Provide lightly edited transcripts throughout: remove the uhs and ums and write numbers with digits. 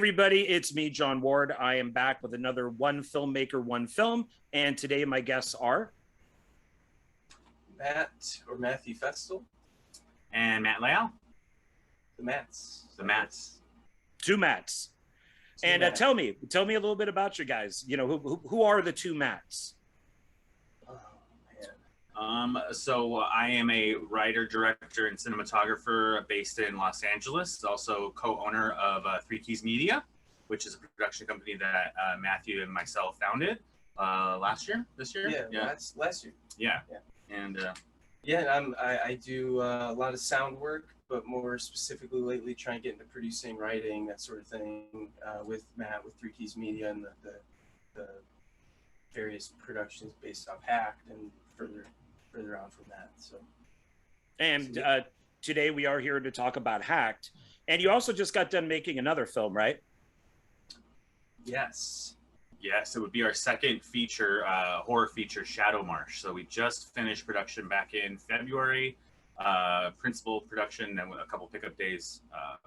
everybody, it's me, John Ward. I am back with another One Filmmaker, One Film, and today my guests are Matthew Festle. And Matt Leal. The Matts. two Matts. And tell me a little bit about you guys. You know, who are the two Matts? So I am a writer, director, and cinematographer based in Los Angeles. Also co-owner of Three Keys Media, which is a production company that Matthew and myself founded this year. Last year. Yeah. And I do a lot of sound work, but more specifically lately trying to get into producing, writing, that sort of thing, with Matt, with Three Keys Media, and the various productions based off Hacked and further on from that. Today we are here to talk about Hacked, and you also just got done making another film, right? Yes, it would be our second feature, horror feature, Shadow Marsh. So we just finished production back in February, principal production, and a couple pickup days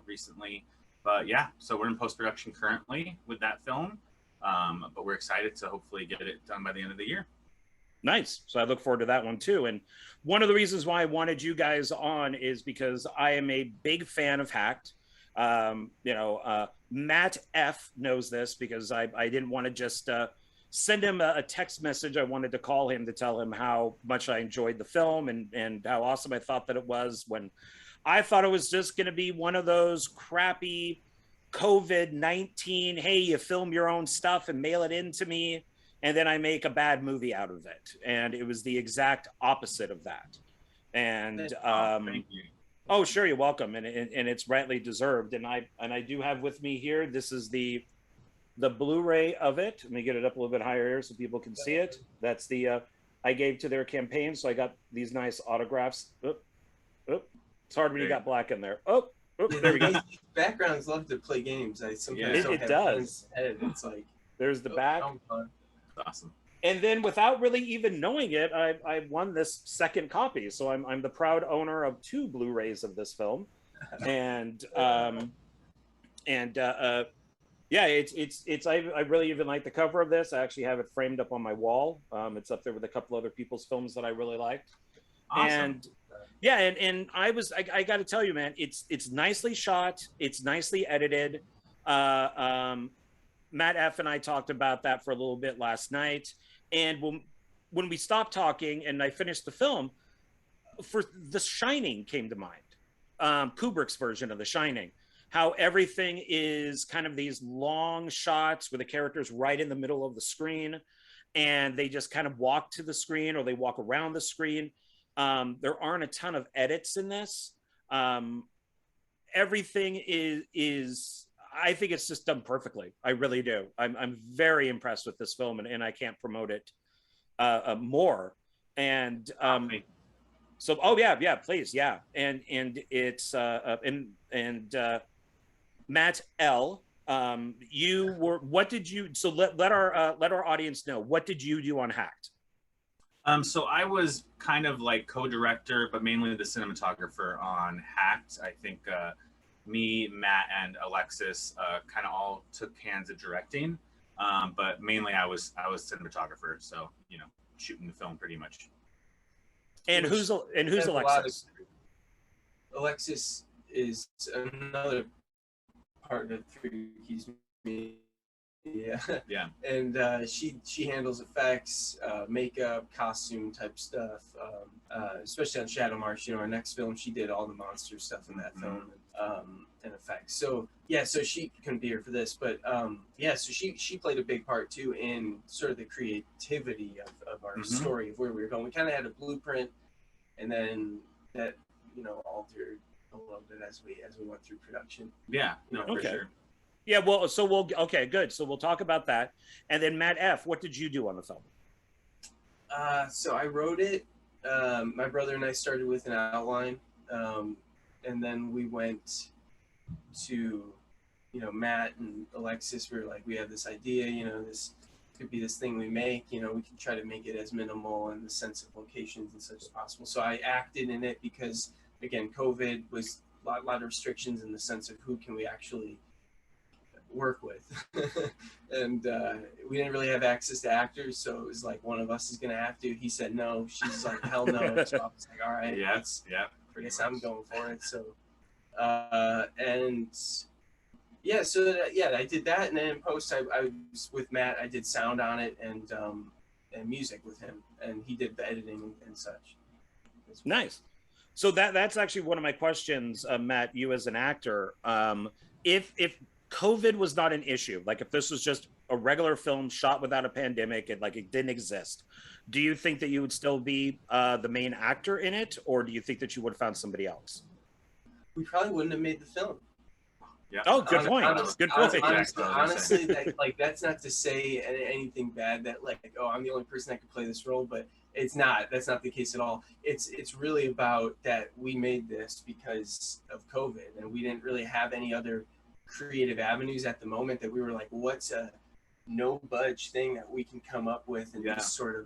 recently. But yeah, so we're in post-production currently with that film, but we're excited to hopefully get it done by the end of the year. Nice. So I look forward to that one too. And one of the reasons why I wanted you guys on is because I am a big fan of Hacked. Matt F knows this because I didn't want to just send him a text message. I wanted to call him to tell him how much I enjoyed the film and how awesome I thought that it was, when I thought it was just going to be one of those crappy COVID-19, hey, you film your own stuff and mail it in to me, and then I make a bad movie out of it. And it was the exact opposite of that. And thank you. Oh, sure, you're welcome, and it's rightly deserved. And I do have with me here, this is the Blu-ray of it. Let me get it up a little bit higher here so people can see it. That's the I gave to their campaign, so I got these nice autographs. It's hard when you got black in there. There we go. Backgrounds love to play games. I sometimes it does. It's like there's the back. Awesome. And then, without really even knowing it, I won this second copy. So I'm the proud owner of 2 Blu-rays of this film, and I really even like the cover of this. I actually have it framed up on my wall. It's up there with a couple other people's films that I really liked. Awesome. And I got to tell you, man, it's nicely shot. It's nicely edited. Matt F and I talked about that for a little bit last night. And when we stopped talking and I finished the film, for The Shining came to mind. Kubrick's version of The Shining. How everything is kind of these long shots where the character's right in the middle of the screen and they just kind of walk to the screen or they walk around the screen. There aren't a ton of edits in this. Everything is I think it's just done perfectly. I really do. I'm very impressed with this film, and I can't promote it more. And please, yeah. And it's Matt L. You were. What did you? So let our audience know, what did you do on Hacked? So I was kind of like co-director, but mainly the cinematographer on Hacked. I think me, Matt, and Alexis kind of all took hands at directing, but mainly I was cinematographer. So shooting the film pretty much. And who's Alexis? Alexis is another part of Three Keys Media. Yeah. And she handles effects, makeup, costume type stuff, especially on Shadow Marsh. Our next film, she did all the monster stuff in that film, and effects. So she couldn't be here for this, but so she played a big part too in sort of the creativity of our story, of where we were going. We kind of had a blueprint, and then that altered a little bit as we went through production. Yeah, for sure. Yeah, okay, good. So we'll talk about that. And then Matt F., what did you do on the film? So I wrote it. My brother and I started with an outline, and then we went to, Matt and Alexis. We were like, we have this idea, this could be this thing we make, we can try to make it as minimal in the sense of locations and such as possible. So I acted in it because, again, COVID was a lot of restrictions in the sense of who can we actually work with. And we didn't really have access to actors, so it was like one of us is gonna have to. He said no. She's like, hell no. So I was like, all right, Yeah, I guess I'm going for it. So and yeah, so I did that, and then in post I was with Matt. I did sound on it and music with him, and he did the editing and such. Nice. So that's actually one of my questions, Matt. You as an actor, if COVID was not an issue, like if this was just a regular film shot without a pandemic and like it didn't exist, do you think that you would still be the main actor in it, or do you think that you would have found somebody else? We probably wouldn't have made the film. Yeah. Oh, good point. Good point. Honestly, like that's not to say anything bad. That like, oh, I'm the only person that could play this role, but it's not. That's not the case at all. It's really about that we made this because of COVID, and we didn't really have any other creative avenues at the moment. That we were like, what's a no budge thing that we can come up with and just sort of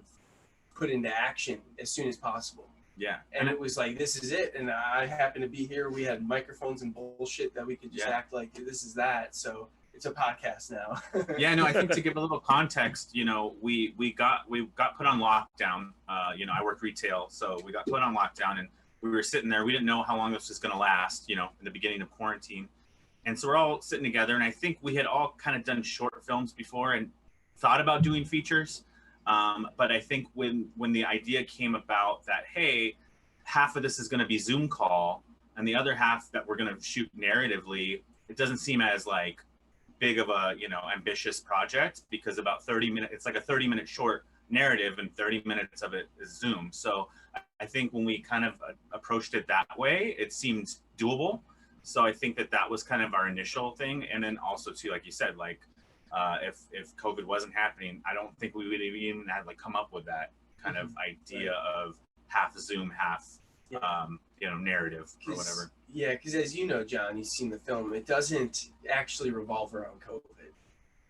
put into action as soon as possible. Yeah. And it was like, this is it. And I happened to be here. We had microphones and bullshit that we could just act like this is that. So it's a podcast now. Yeah, no, I think to give a little context, you know, we got put on lockdown. You know, I work retail, so we got put on lockdown, and we were sitting there. We didn't know how long this was going to last, you know, in the beginning of quarantine. And so we're all sitting together, and I think we had all kind of done short films before and thought about doing features. But I think when the idea came about that, hey, half of this is going to be Zoom call and the other half that we're going to shoot narratively, it doesn't seem as like big of a, you know, ambitious project, because about 30 minutes, it's like a 30-minute short narrative and 30 minutes of it is Zoom. So I think when we kind of approached it that way, it seemed doable. So I think that was kind of our initial thing. And then also too, like you said, like, if COVID wasn't happening, I don't think we would have even had like come up with that kind of idea of half Zoom, half you know, narrative or whatever. Yeah, because as you know, John, you've seen the film. It doesn't actually revolve around COVID.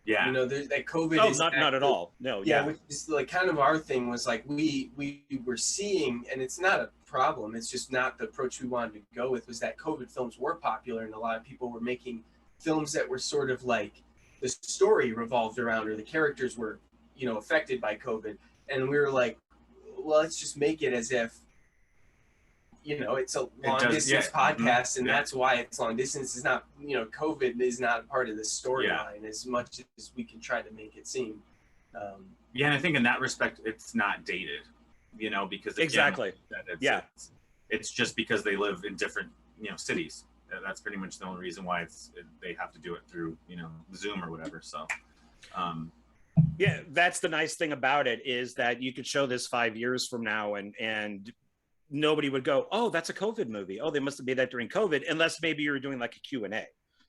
Yeah, you know, there's that COVID is not at all. No, which is like kind of our thing was like we were seeing, and it's not a problem. It's just not the approach we wanted to go with. Was that COVID films were popular, and a lot of people were making films that were sort of like the story revolved around, or the characters were, you know, affected by COVID. And we were like, well, let's just make it as if, you know, it's a long distance podcast, and that's why it's long distance. Is not, you know, COVID is not part of the storyline as much as we can try to make it seem. And I think in that respect, it's not dated, you know, because again, it's just because they live in different, you know, cities. That's pretty much the only reason why they have to do it through, you know, Zoom or whatever. So, yeah, that's the nice thing about it, is that you could show this 5 years from now and nobody would go, oh, that's a COVID movie. Oh, they must have made that during COVID, unless maybe you were doing like a Q&A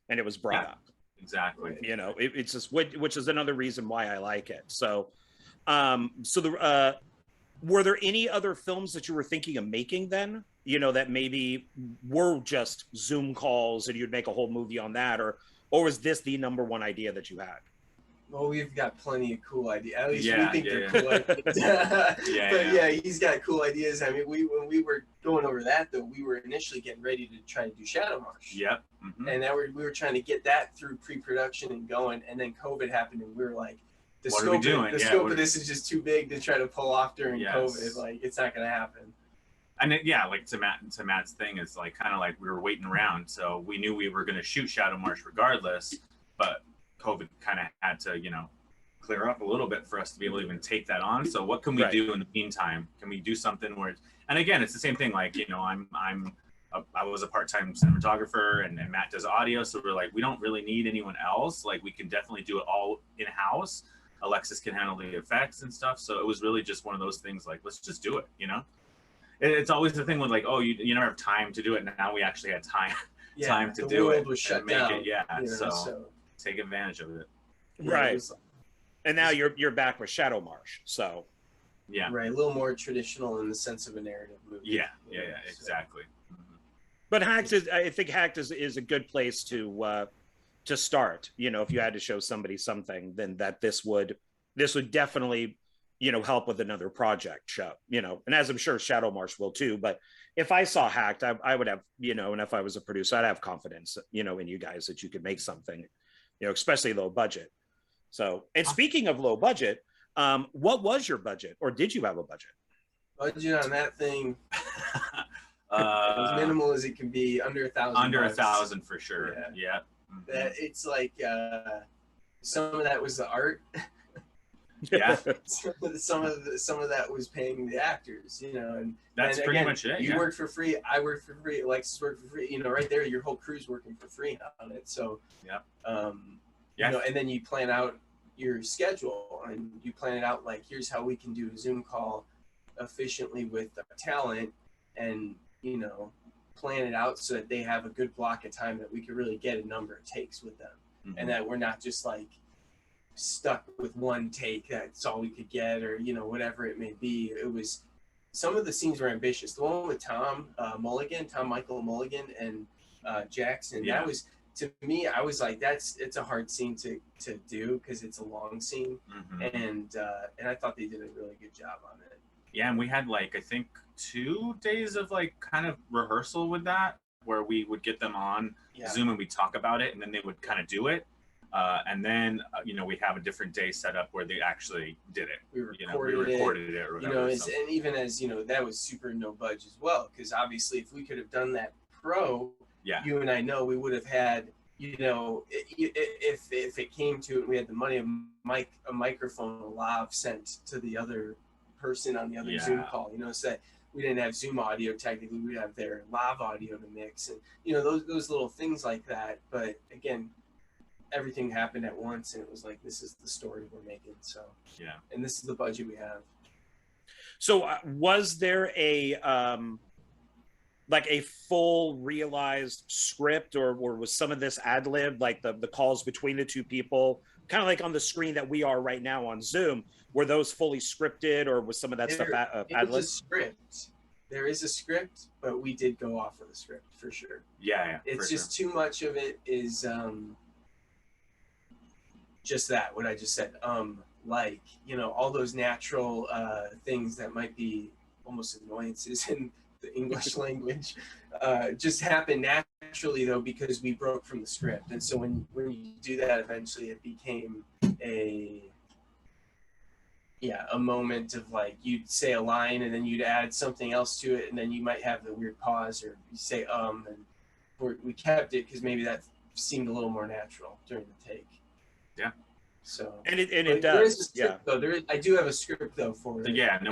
and it was brought up. Exactly. You know, it's just, which is another reason why I like it. So, were there any other films that you were thinking of making then, you know, that maybe were just Zoom calls and you'd make a whole movie on that, or was this the number one idea that you had? Well, we've got plenty of cool ideas. At least we think they're cool ideas. But he's got cool ideas. I mean, when we were going over that, though, we were initially getting ready to try to do Shadow Marsh. Yep. Mm-hmm. And we were trying to get that through pre-production and going, and then COVID happened, and we were like, the scope of this is just too big to try to pull off during COVID. Like, it's not going to happen. And like to Matt's thing, is like kind of like we were waiting around, so we knew we were going to shoot Shadow Marsh regardless, but COVID kind of had to, you know, clear up a little bit for us to be able to even take that on. So what can we do in the meantime? Can we do something where, and again, it's the same thing. Like, you know, I was a part-time cinematographer, and Matt does audio. So we're like, we don't really need anyone else. Like, we can definitely do it all in-house. Alexis can handle the effects and stuff. So it was really just one of those things, like, let's just do it, you know? It's always the thing with like, oh, you never have time to do it. Now we actually had time to do it. Was shut and make down, it, you know, so take advantage of it. Right. And now you're back with Shadow Marsh. So right, a little more traditional in the sense of a narrative movie. Yeah, exactly. Mm-hmm. But I think Hacked is a good place to start. You know, if you had to show somebody something, then that this would definitely, you know, help with another project show, you know, and as I'm sure Shadow Marsh will too. But if I saw Hacked, I would have, you know, and if I was a producer, I'd have confidence, you know, in you guys that you could make something especially low budget. So, and speaking of low budget, what was your budget, or did you have a budget? Budget on that thing, as minimal as it can be, under $1,000. Under $1,000 for sure. Yeah. Mm-hmm. That it's like some of that was the art. Yeah. some of that was paying the actors, and that's pretty much it. You worked for free. I worked for free. Alexis worked for free. Right there, your whole crew's working for free on it. So and then you plan out your schedule, and you plan it out like, here's how we can do a Zoom call efficiently with the talent, and plan it out so that they have a good block of time that we could really get a number of takes with them, and that we're not just like stuck with one take, that's all we could get, or whatever it may be. It was, some of the scenes were ambitious. The one with Tom Michael Mulligan and Jackson, that was, to me, I was like, it's a hard scene to do because it's a long scene, and I thought they did a really good job on it. Yeah, and we had I think 2 days of kind of rehearsal with that, where we would get them on Zoom and we'd talk about it, and then they would kind of do it. And then, we have a different day set up where they actually did it. We recorded it or whatever. And even as, that was super no budge as well. Because obviously if we could have done that pro, you and I know we would have had, if it came to it, we had the money, a microphone, a lav sent to the other person on the other Zoom call, so that we didn't have Zoom audio technically, we'd have their lav audio to mix, and those little things like that. But again, everything happened at once, and it was like, this is the story we're making. So and this is the budget we have. So was there a full realized script, or was some of this ad-lib, like the calls between the two people, kind of like on the screen that we are right now on Zoom? Were those fully scripted, or was some of that stuff ad-lib? It's a script. There is a script, but we did go off of the script for sure. It's just too much of it is just that, what I just said, all those natural things that might be almost annoyances in the English language just happen naturally, though, because we broke from the script. And so when you do that, eventually it became a moment of you'd say a line and then you'd add something else to it, and then you might have the weird pause, or you say and we kept it because maybe that seemed a little more natural during the take. So it does. Though I do have a script though for it.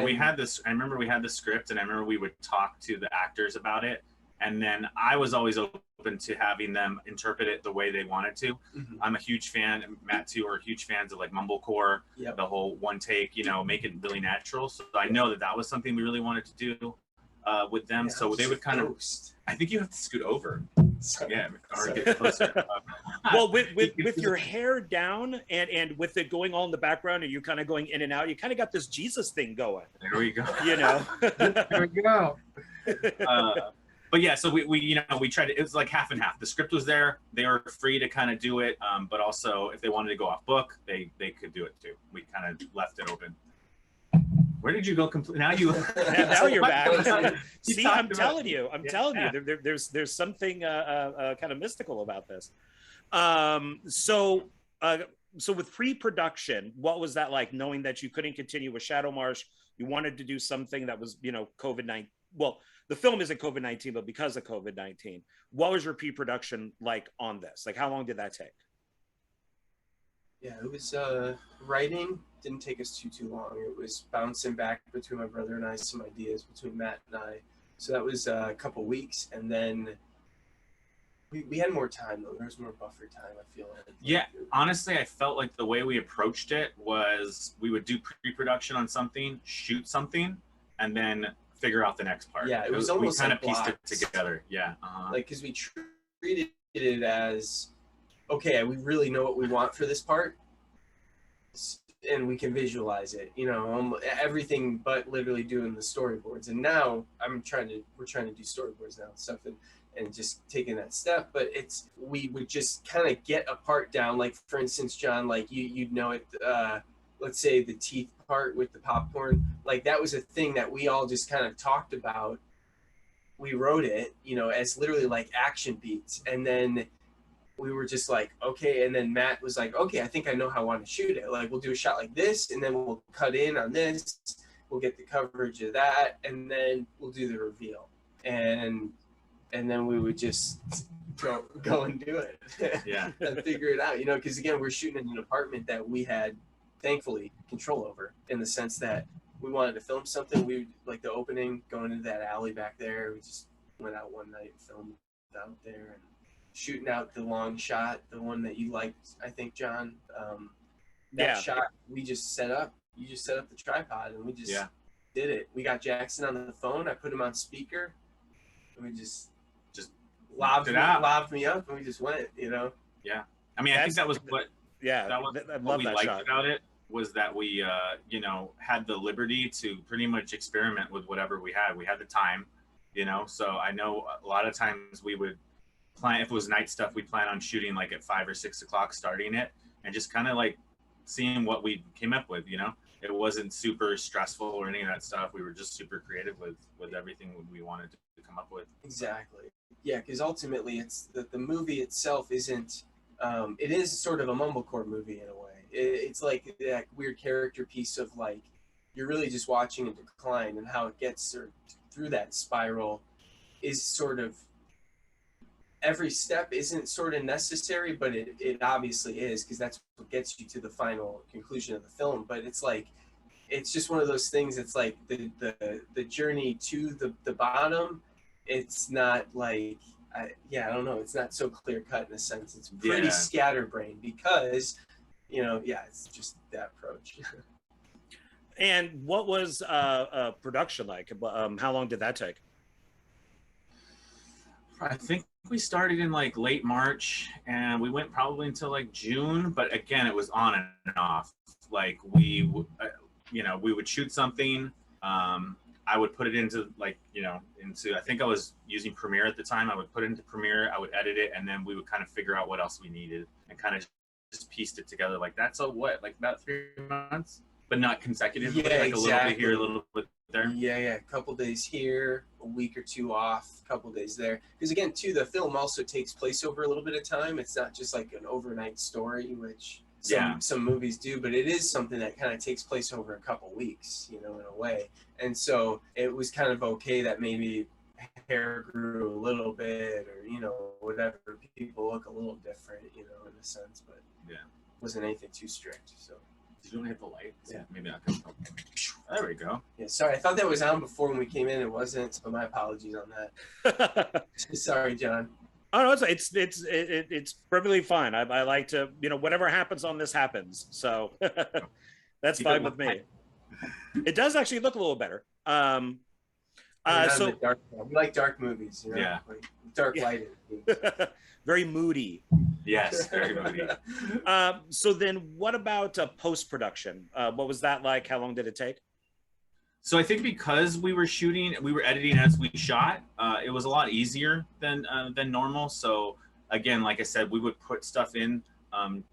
We had this. I remember we had the script, and I remember we would talk to the actors about it, and then I was always open to having them interpret it the way they wanted to. I'm a huge fan, and Matt too, are huge fans of mumblecore, the whole one take, make it really natural. So I know that was something we really wanted to do with them. So they would kind of. I think you have to scoot over. Or get closer. Well, with your hair down and with it going all in the background, and you kind of going in and out, you kind of got this Jesus thing going. There we go. There we go. But so we tried it. It was like half and half. The script was there. They were free to kind of do it. But also, if they wanted to go off book, they could do it too. We kind of left it open. Where did you go? Now you're back. See, I'm telling you. There's something kind of mystical about this. So with pre-production, what was that like? Knowing that you couldn't continue with Shadowmarsh, you wanted to do something that was, COVID-19. Well, the film isn't COVID-19, but because of COVID-19, what was your pre-production like on this? Like, how long did that take? Yeah, it was writing didn't take us too long. It was bouncing back between my brother and I, some ideas between Matt and I. So that was a couple weeks, and then we had more time though. There was more buffer time, I feel like. Yeah, honestly, I felt like the way we approached it was we would do pre-production on something, shoot something, and then figure out the next part. Yeah, it was almost we kind of pieced it together. Yeah, because we treated it as, okay, we really know what we want for this part, and we can visualize it, everything but literally doing the storyboards. And now we're trying to do storyboards now and stuff, and just taking that step. But we would just kind of get a part down. Like, for instance, John, like you'd know it, let's say the teeth part with the popcorn, like that was a thing that we all just kind of talked about. We wrote it, as literally like action beats, and then we were just like, okay. And then Matt was like, okay, I think I know how I want to shoot it. Like, we'll do a shot like this, and then we'll cut in on this. We'll get the coverage of that, and then we'll do the reveal. And then we would just go and do it. Yeah. And figure it out, you know, because again, we're shooting in an apartment that we had, thankfully, control over, in the sense that we wanted to film something. We like the opening, going into that alley back there. We just went out one night and filmed out there and shooting out the long shot, the one that you liked, I think, John. That shot we just set up. You just set up the tripod and we just did it. We got Jackson on the phone. I put him on speaker. And we just lobbed me up, and we just went, you know. Yeah, I mean, I think that was what. Yeah, that was what we liked about it, was that we, you know, had the liberty to pretty much experiment with whatever we had. We had the time, you know. So I know a lot of times we would plan, if it was night stuff, we'd plan on shooting like at 5 or 6 o'clock, starting it, and just kind of like seeing what we came up with, you know. It wasn't super stressful or any of that stuff. We were just super creative with everything we wanted to come up with. Exactly. Yeah, because ultimately it's the movie itself isn't, it is sort of a mumblecore movie in a way. It's like that weird character piece of like, you're really just watching a decline, and how it gets through that spiral is sort of, every step isn't sort of necessary, but it obviously is, because that's what gets you to the final conclusion of the film. But it's like, it's just one of those things. It's like the journey to the bottom. It's not like, I don't know. It's not so clear cut in a sense. It's pretty scatterbrained because, you know, it's just that approach. And what was production like? How long did that take? I think we started in like late March, and we went probably until like June. But again, it was on and off. Like we, you know, we would shoot something. I would put it into like, you know, I think I was using Premiere at the time. I would put it into Premiere, I would edit it, and then we would kind of figure out what else we needed and kind of just pieced it together. Like that's like about 3 months, but not consecutively. Yeah, like exactly. A little bit here, a little bit there. Yeah, a couple days here, a week or two off, a couple days there. Because again, too, the film also takes place over a little bit of time. It's not just like an overnight story, which some movies do, but it is something that kind of takes place over a couple weeks, you know, in a way. And so it was kind of okay that maybe hair grew a little bit, or, you know, whatever. People look a little different, you know, in a sense, but wasn't anything too strict. So did you only hit the light? Yeah, maybe I can. There we go. Yeah, sorry, I thought that was on before when we came in. It wasn't, so my apologies on that. Sorry, John. Oh no, it's perfectly fine. I like to, you know, whatever happens on this happens. So that's fine with me. It does actually look a little better. So we like dark movies, you know? Like dark lighting. Very moody. Yes, very moody. So then what about post-production? What was that like? How long did it take? So I think because we were editing as we shot, it was a lot easier than normal. So again, like I said, we would put stuff in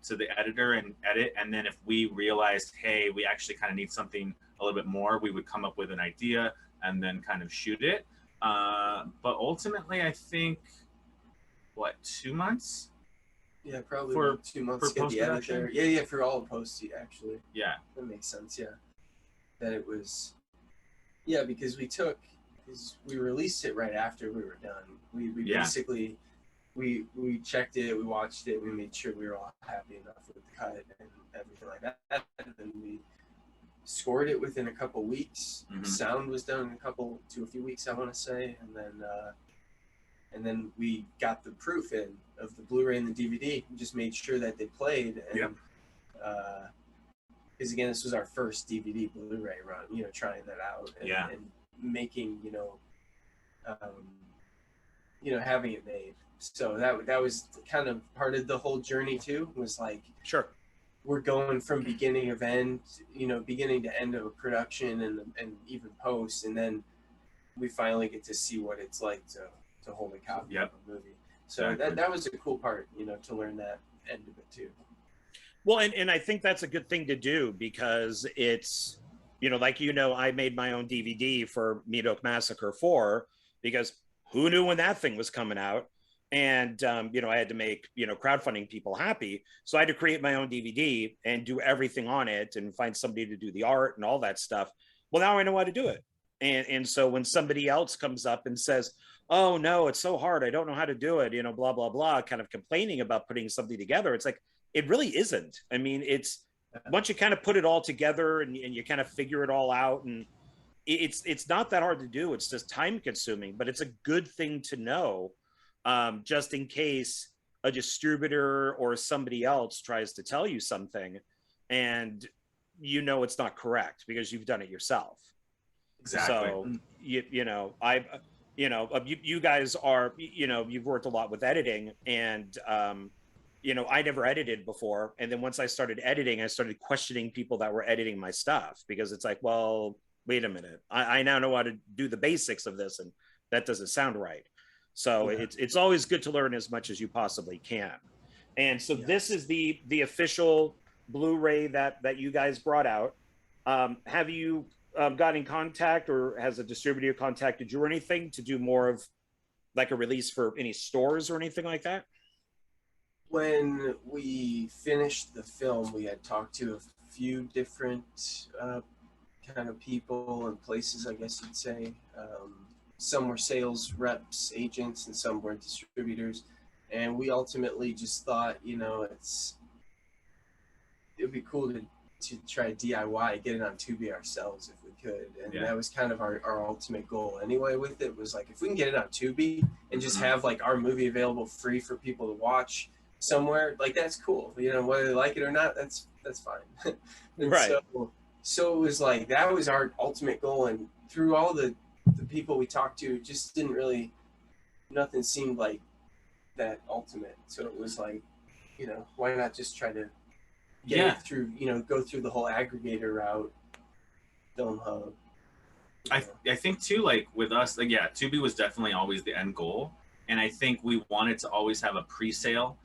to the editor and edit. And then if we realized, hey, we actually kind of need something a little bit more, we would come up with an idea and then kind of shoot it. But ultimately, I think, 2 months? Yeah, probably for 2 months for post-production. Yeah, for all the post, actually. Yeah. That makes sense, yeah. That it was, because we released it right after we were done. We basically, we checked it, we watched it, we made sure we were all happy enough with the cut and everything like that. And then we scored it within a couple weeks. Mm-hmm. Sound was done in a few weeks, I want to say. And then we got the proof in of the Blu-ray and the DVD. We just made sure that they played. And, because again, this was our first DVD Blu-ray run, you know, trying that out and making, having it made. So that was kind of part of the whole journey too, was like, sure, we're going from beginning to end of a production and even post, and then we finally get to see what it's like to hold a copy of a movie. So exactly. that was a cool part, to learn that end of it too. Well, and I think that's a good thing to do, because it's, I made my own DVD for Meat Oak Massacre 4, because who knew when that thing was coming out? And you know, I had to make, you know, crowdfunding people happy, so I had to create my own DVD and do everything on it and find somebody to do the art and all that stuff. Well, now I know how to do it. And so when somebody else comes up and says, oh no, it's so hard, I don't know how to do it, you know, blah blah blah, kind of complaining about putting something together, it's like, it really isn't. I mean, it's once you kind of put it all together and you kind of figure it all out, and it's not that hard to do. It's just time consuming, but it's a good thing to know, just in case a distributor or somebody else tries to tell you something and you know it's not correct because you've done it yourself. Exactly. So you know, you guys are, you know, you've worked a lot with editing, and you know, I never edited before, and then once I started editing, I started questioning people that were editing my stuff, because it's like, well, wait a minute, I now know how to do the basics of this, and that doesn't sound right. So yeah, it's always good to learn as much as you possibly can. And so this is the official Blu-ray that you guys brought out. Have you got in contact, or has a distributor contacted you or anything to do more of like a release for any stores or anything like that? When we finished the film, we had talked to a few different kind of people and places, I guess you'd say. Some were sales reps, agents, and some were distributors. And we ultimately just thought, you know, it'd be cool to try DIY, get it on Tubi ourselves if we could. And that was kind of our ultimate goal anyway with it, was like, if we can get it on Tubi and just have like our movie available free for people to watch somewhere, like, that's cool. You know, whether they like it or not, that's fine. Right. So it was like, that was our ultimate goal. And through all the people we talked to, just didn't really, nothing seemed like that ultimate. So it was like, you know, why not just try to get it through, you know, go through the whole aggregator route, Film Hub. I think too, like with us, like, yeah, Tubi was definitely always the end goal. And I think we wanted to always have a pre-sale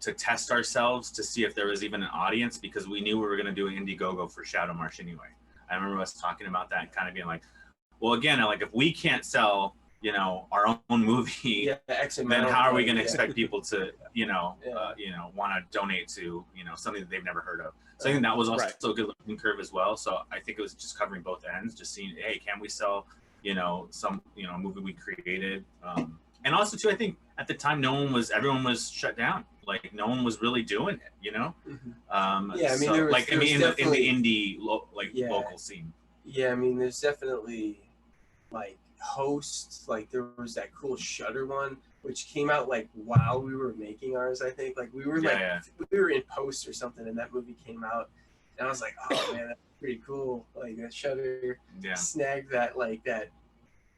to test ourselves, to see if there was even an audience, because we knew we were going to do an Indiegogo for Shadow Marsh anyway. I remember us talking about that and kind of being like, well, again, like, if we can't sell, you know, our own movie, then how are we going to expect people to, you know, want to donate to, you know, something that they've never heard of? So I think that was also a good learning curve as well. So I think it was just covering both ends, just seeing, hey, can we sell, you know, some, you know, movie we created? And also too, I think at the time, everyone was shut down. Like, no one was really doing it, you know? I mean, so, there was, like, there was in the indie, local scene. Yeah, I mean, there's definitely, like, hosts. Like, there was that cool Shudder one, which came out, like, while we were making ours, I think. Like, we were, we were in post or something, and that movie came out. And I was like, oh, man, that's pretty cool. Like, that Shudder snagged that, like, that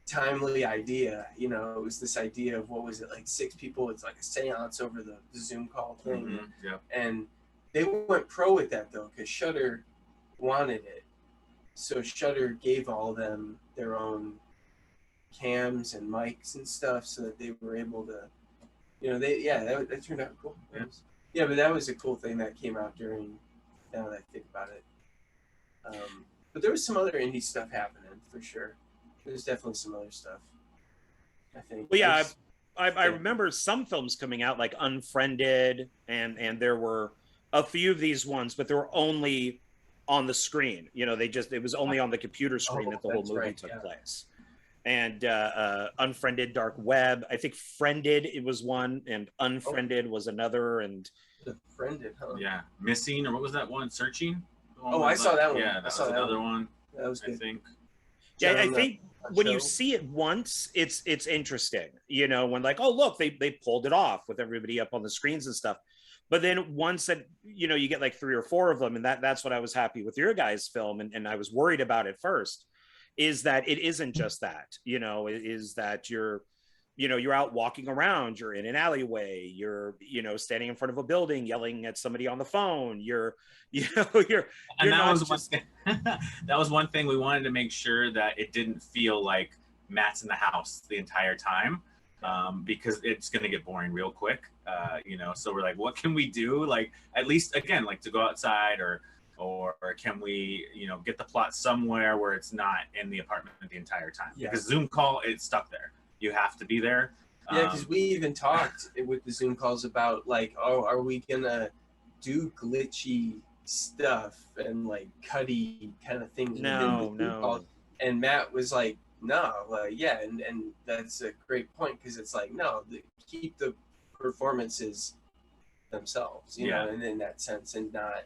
timely idea. You know, it was this idea of, what was it, like 6 people, it's like a seance over the Zoom call thing. And they went pro with that, though, because Shudder wanted it. So Shudder gave all of them their own cams and mics and stuff, so that they were able to, you know, that turned out cool. But that was a cool thing that came out during, now that I think about it. But there was some other indie stuff happening, for sure. There's definitely some other stuff, I think. Well, yeah, I remember some films coming out, like Unfriended, and there were a few of these ones, but they were only on the screen. You know, it was only on the computer screen that the whole movie took place. And Unfriended Dark Web, I think Friended, it was one, and Unfriended was another, and the Friended, huh? Yeah, Missing, or what was that one? Searching? I saw that one. Yeah, that was another one. That was good. I think. Yeah, I think when you see it once, it's interesting. You know, when like, oh look, they pulled it off with everybody up on the screens and stuff. But then once that, you know, you get like 3 or 4 of them, and that's what I was happy with your guys' film, and I was worried about it first, is that it isn't just that, you know, is that you're out walking around, you're in an alleyway, you're, you know, standing in front of a building yelling at somebody on the phone, you're that was one thing we wanted to make sure that it didn't feel like Matt's in the house the entire time, because it's going to get boring real quick, you know. So we're like, what can we do, like, at least, again, like, to go outside, or can we, you know, get the plot somewhere where it's not in the apartment the entire time? Because Zoom call, it's stuck there. You have to be there. Yeah, because we even talked with the Zoom calls about like, oh, are we gonna do glitchy stuff and like cutty kind of things within the Zoom calls? And Matt was like, no, yeah, and that's a great point, because it's like, no, keep the performances themselves, you know, and in that sense, and not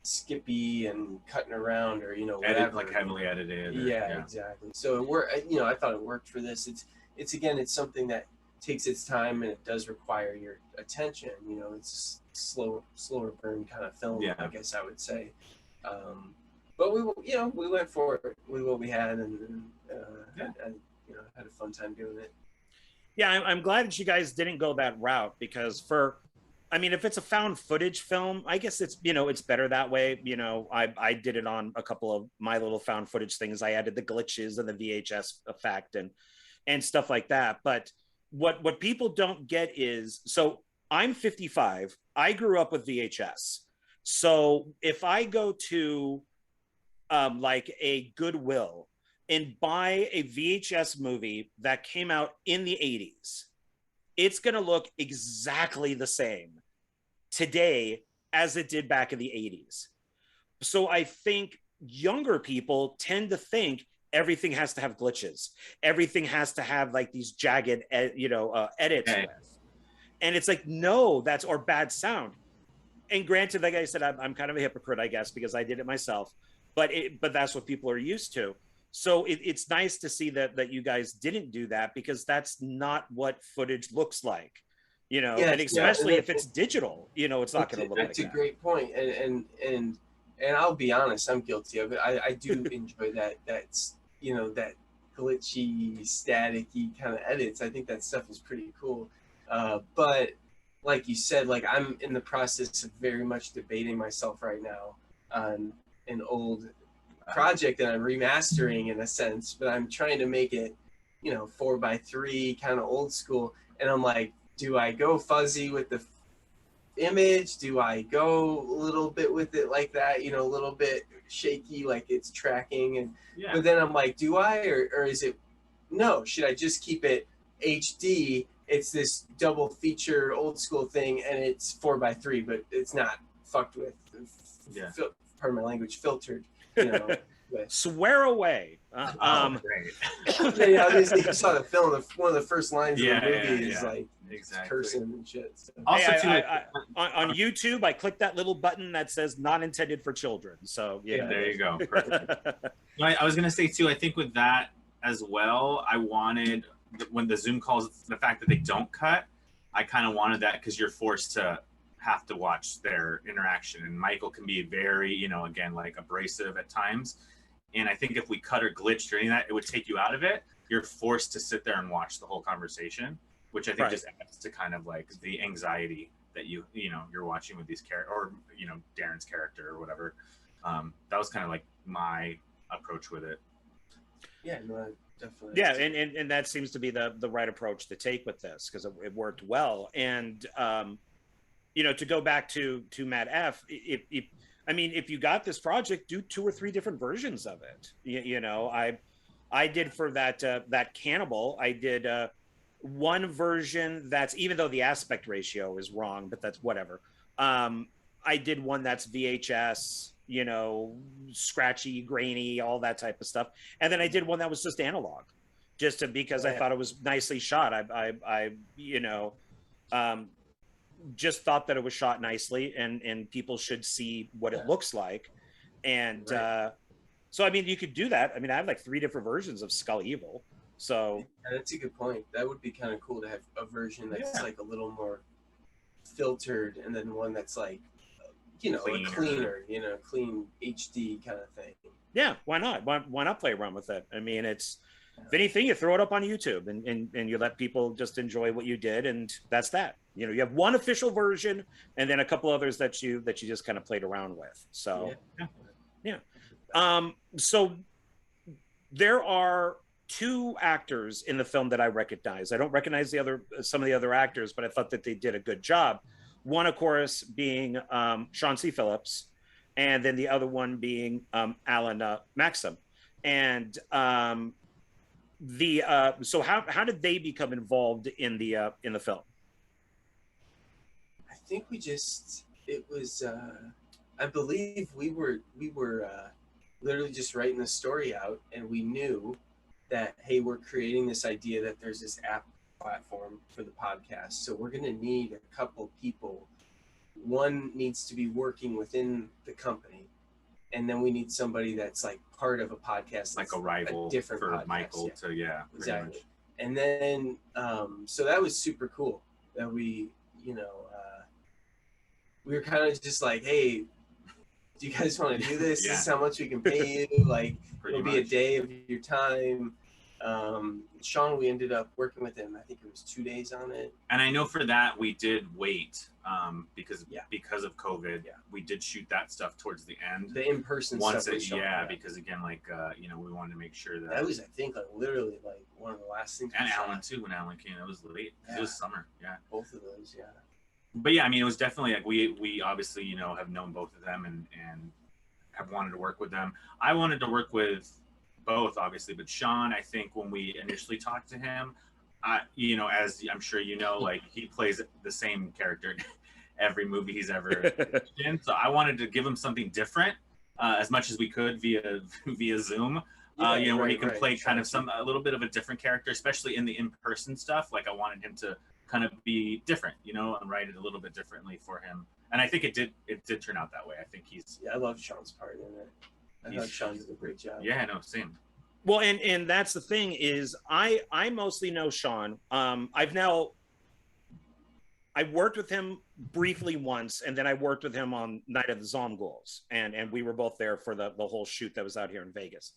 skippy and cutting around, or whatever. Like heavily edited. Yeah, exactly. So it worked. I thought it worked for this. It's again, it's something that takes its time, and it does require your attention. It's a slower burn kind of film. I guess I would say. But we went for it with what we had, and had a fun time doing it. Yeah, I'm glad that you guys didn't go that route, because if it's a found footage film, I guess it's better that way. I did it on a couple of my little found footage things. I added the glitches and the VHS effect and stuff like that. But what people don't get is, so I'm 55. I grew up with VHS. So if I go to like a Goodwill and buy a VHS movie that came out in the 80s, it's going to look exactly the same today as it did back in the 80s. So I think younger people tend to think everything has to have glitches. Everything has to have like these jagged, edits. Okay. And it's like, no, or bad sound. And granted, like I said, I'm kind of a hypocrite, I guess, because I did it myself, but that's what people are used to. So it's nice to see that you guys didn't do that, because that's not what footage looks like, and especially if it's digital, it's not going to look like that. That's a great point. And I'll be honest, I'm guilty of it. I do enjoy that's that glitchy, staticky kind of edits. I think that stuff is pretty cool. But like you said, like I'm in the process of very much debating myself right now on an old project that I'm remastering in a sense, but I'm trying to make it, 4:3 kind of old school. And I'm like, do I go fuzzy with the image? Do I go a little bit with it like that, a little bit shaky, like it's tracking? But then I'm like, do I, or is it, no, should I just keep it HD? It's this double feature old school thing, and it's 4:3, but it's not fucked with, pardon my language, filtered, with. Swear away. Great. Yeah, obviously you saw the film. One of the first lines of the movie is like cursing and shit. So. Also, on YouTube, I clicked that little button that says "not intended for children." So there you go. Perfect. I was gonna say too. I think with that as well, I wanted, when the Zoom calls, the fact that they don't cut, I kind of wanted that, because you're forced to have to watch their interaction, and Michael can be very, again, like abrasive at times. And I think if we cut or glitched or any of that, it would take you out of it. You're forced to sit there and watch the whole conversation, which I think just adds to kind of like the anxiety that you're watching with these characters, or Darren's character or whatever. That was kind of like my approach with it. Yeah, no, definitely. Yeah, and that seems to be the right approach to take with this, because it worked well. And to go back to Matt F, if you got this project, do 2 or 3 different versions of it. I did for that Cannibal, I did one version that's, even though the aspect ratio is wrong, but that's whatever. I did one that's VHS, scratchy, grainy, all that type of stuff. And then I did one that was just analog, because I thought it was nicely shot. I just thought that it was shot nicely, and people should see what it looks like. And so, you could do that. I have like 3 different versions of Skull Evil. So that's a good point. That would be kind of cool to have a version that's like a little more filtered, and then one that's like, cleaner. A cleaner, clean HD kind of thing. Yeah, why not? Why not play around with it? It's, if anything, you throw it up on YouTube and you let people just enjoy what you did, and that's that. You have one official version, and then a couple others that you just kind of played around with. So yeah. So there are 2 actors in the film that I recognize. I don't recognize some of the other actors, but I thought that they did a good job. One, of course, being Sean C. Phillips, and then the other one being Alan Maxim. And So how did they become involved in the film? I think it was I believe we were literally just writing the story out, and we knew that, hey, we're creating this idea that there's this app platform for the podcast, so we're going to need a couple people. One needs to be working within the company, and then we need somebody that's like part of a podcast, like a rival different for podcast, Michael to exactly. And then so that was super cool that we we were kind of just like, hey, do you guys want to do this? This is how much we can pay you. Like, it'll be a day of your time. Sean, we ended up working with him. I think it was 2 days on it. And I know for that we did wait because of COVID. Yeah. We did shoot that stuff towards the end. The in-person once stuff. Because again, like we wanted to make sure that was, I think, like literally like one of the last things. And Alan too, when Alan came, it was late. Yeah. It was summer. Yeah. Both of those. Yeah. But yeah, I mean, it was definitely like we obviously have known both of them and have wanted to work with them. I wanted to work with both, obviously, but Sean, I think when we initially talked to him, as I'm sure like he plays the same character in every movie he's ever in. So I wanted to give him something different as much as we could via Zoom. Where he can play kind of a little bit of a different character, especially in the in-person stuff. Like I wanted him to kind of be different, and write it a little bit differently for him. And I think it did turn out that way. I think I love Sean's part in it. I thought Sean did a great job. Yeah, no, same. Well, and that's the thing is I mostly know Sean. I worked with him briefly once, and then I worked with him on Night of the Zomghouls, and we were both there for the whole shoot that was out here in Vegas.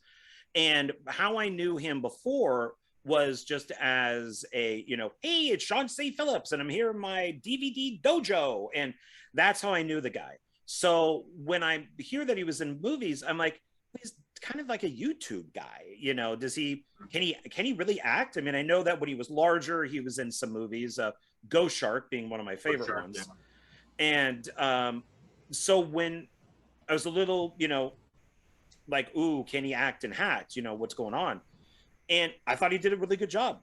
And how I knew him before was just as a, hey, it's Sean C. Phillips, and I'm here in my DVD dojo. And that's how I knew the guy. So when I hear that he was in movies, I'm like, he's kind of like a YouTube guy. Can he really act? I mean, I know that when he was larger, he was in some movies, Ghost Shark being one of my favorite ones. Yeah. And so when I was a little, like, ooh, can he act in hats? What's going on? And I thought he did a really good job.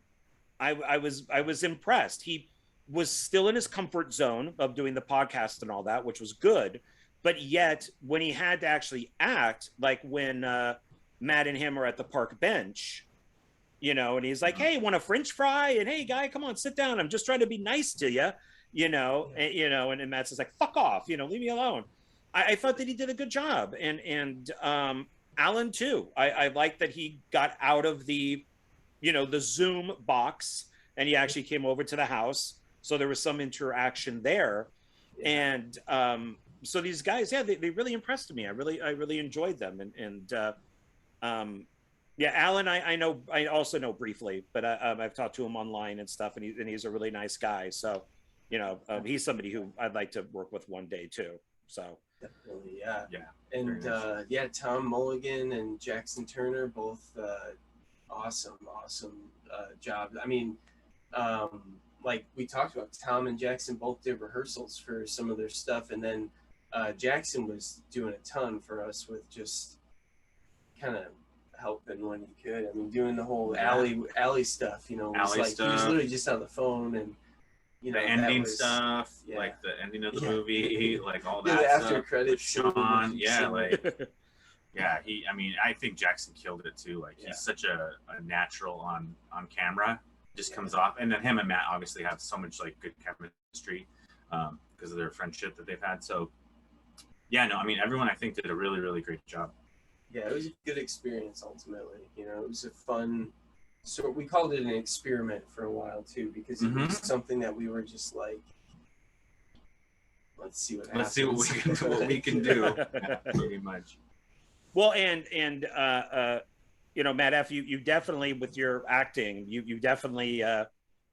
I was impressed. He was still in his comfort zone of doing the podcast and all that, which was good. But yet, when he had to actually act, like when Matt and him are at the park bench, and he's like, "Hey, want a French fry?" And "Hey, guy, come on, sit down. I'm just trying to be nice to you," And Matt's just like, "Fuck off, leave me alone." I thought that he did a good job, and Alan too. I like that he got out of the Zoom box and he actually came over to the house. So there was some interaction there. Yeah. And so these guys, they really impressed me. I really enjoyed them. Alan, I also know briefly, but I've talked to him online and stuff, and he's a really nice guy. So, he's somebody who I'd like to work with one day too. So. Definitely, yeah. And Tom Mulligan and Jackson Turner, both awesome job. I mean, like we talked about, Tom and Jackson both did rehearsals for some of their stuff, and then Jackson was doing a ton for us with just kind of helping when he could. I mean, doing the whole alley stuff, he was literally just on the phone and. The ending stuff, like the ending of the movie, like all that the stuff. After credits, Sean, I think Jackson killed it too. Like he's such a natural on camera, just comes off. And then him and Matt obviously have so much like good chemistry because of their friendship that they've had. So everyone I think did a really, really great job. Yeah, it was a good experience ultimately. It was a fun. So we called it an experiment for a while too, because it was something that we were just like, let's see what happens. Let's see what we can do. Pretty much. Well, and Matt F., you definitely, with your acting, you definitely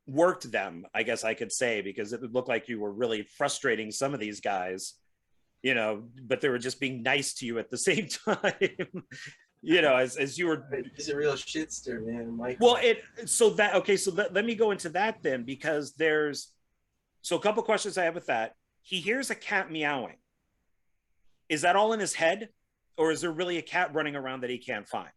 worked them, I guess I could say, because it looked like you were really frustrating some of these guys, but they were just being nice to you at the same time. As you were, he's a real shitster, man, Mike. Well, let me go into that then, because there's a couple questions I have with that. He hears a cat meowing. Is that all in his head, or is there really a cat running around that he can't find?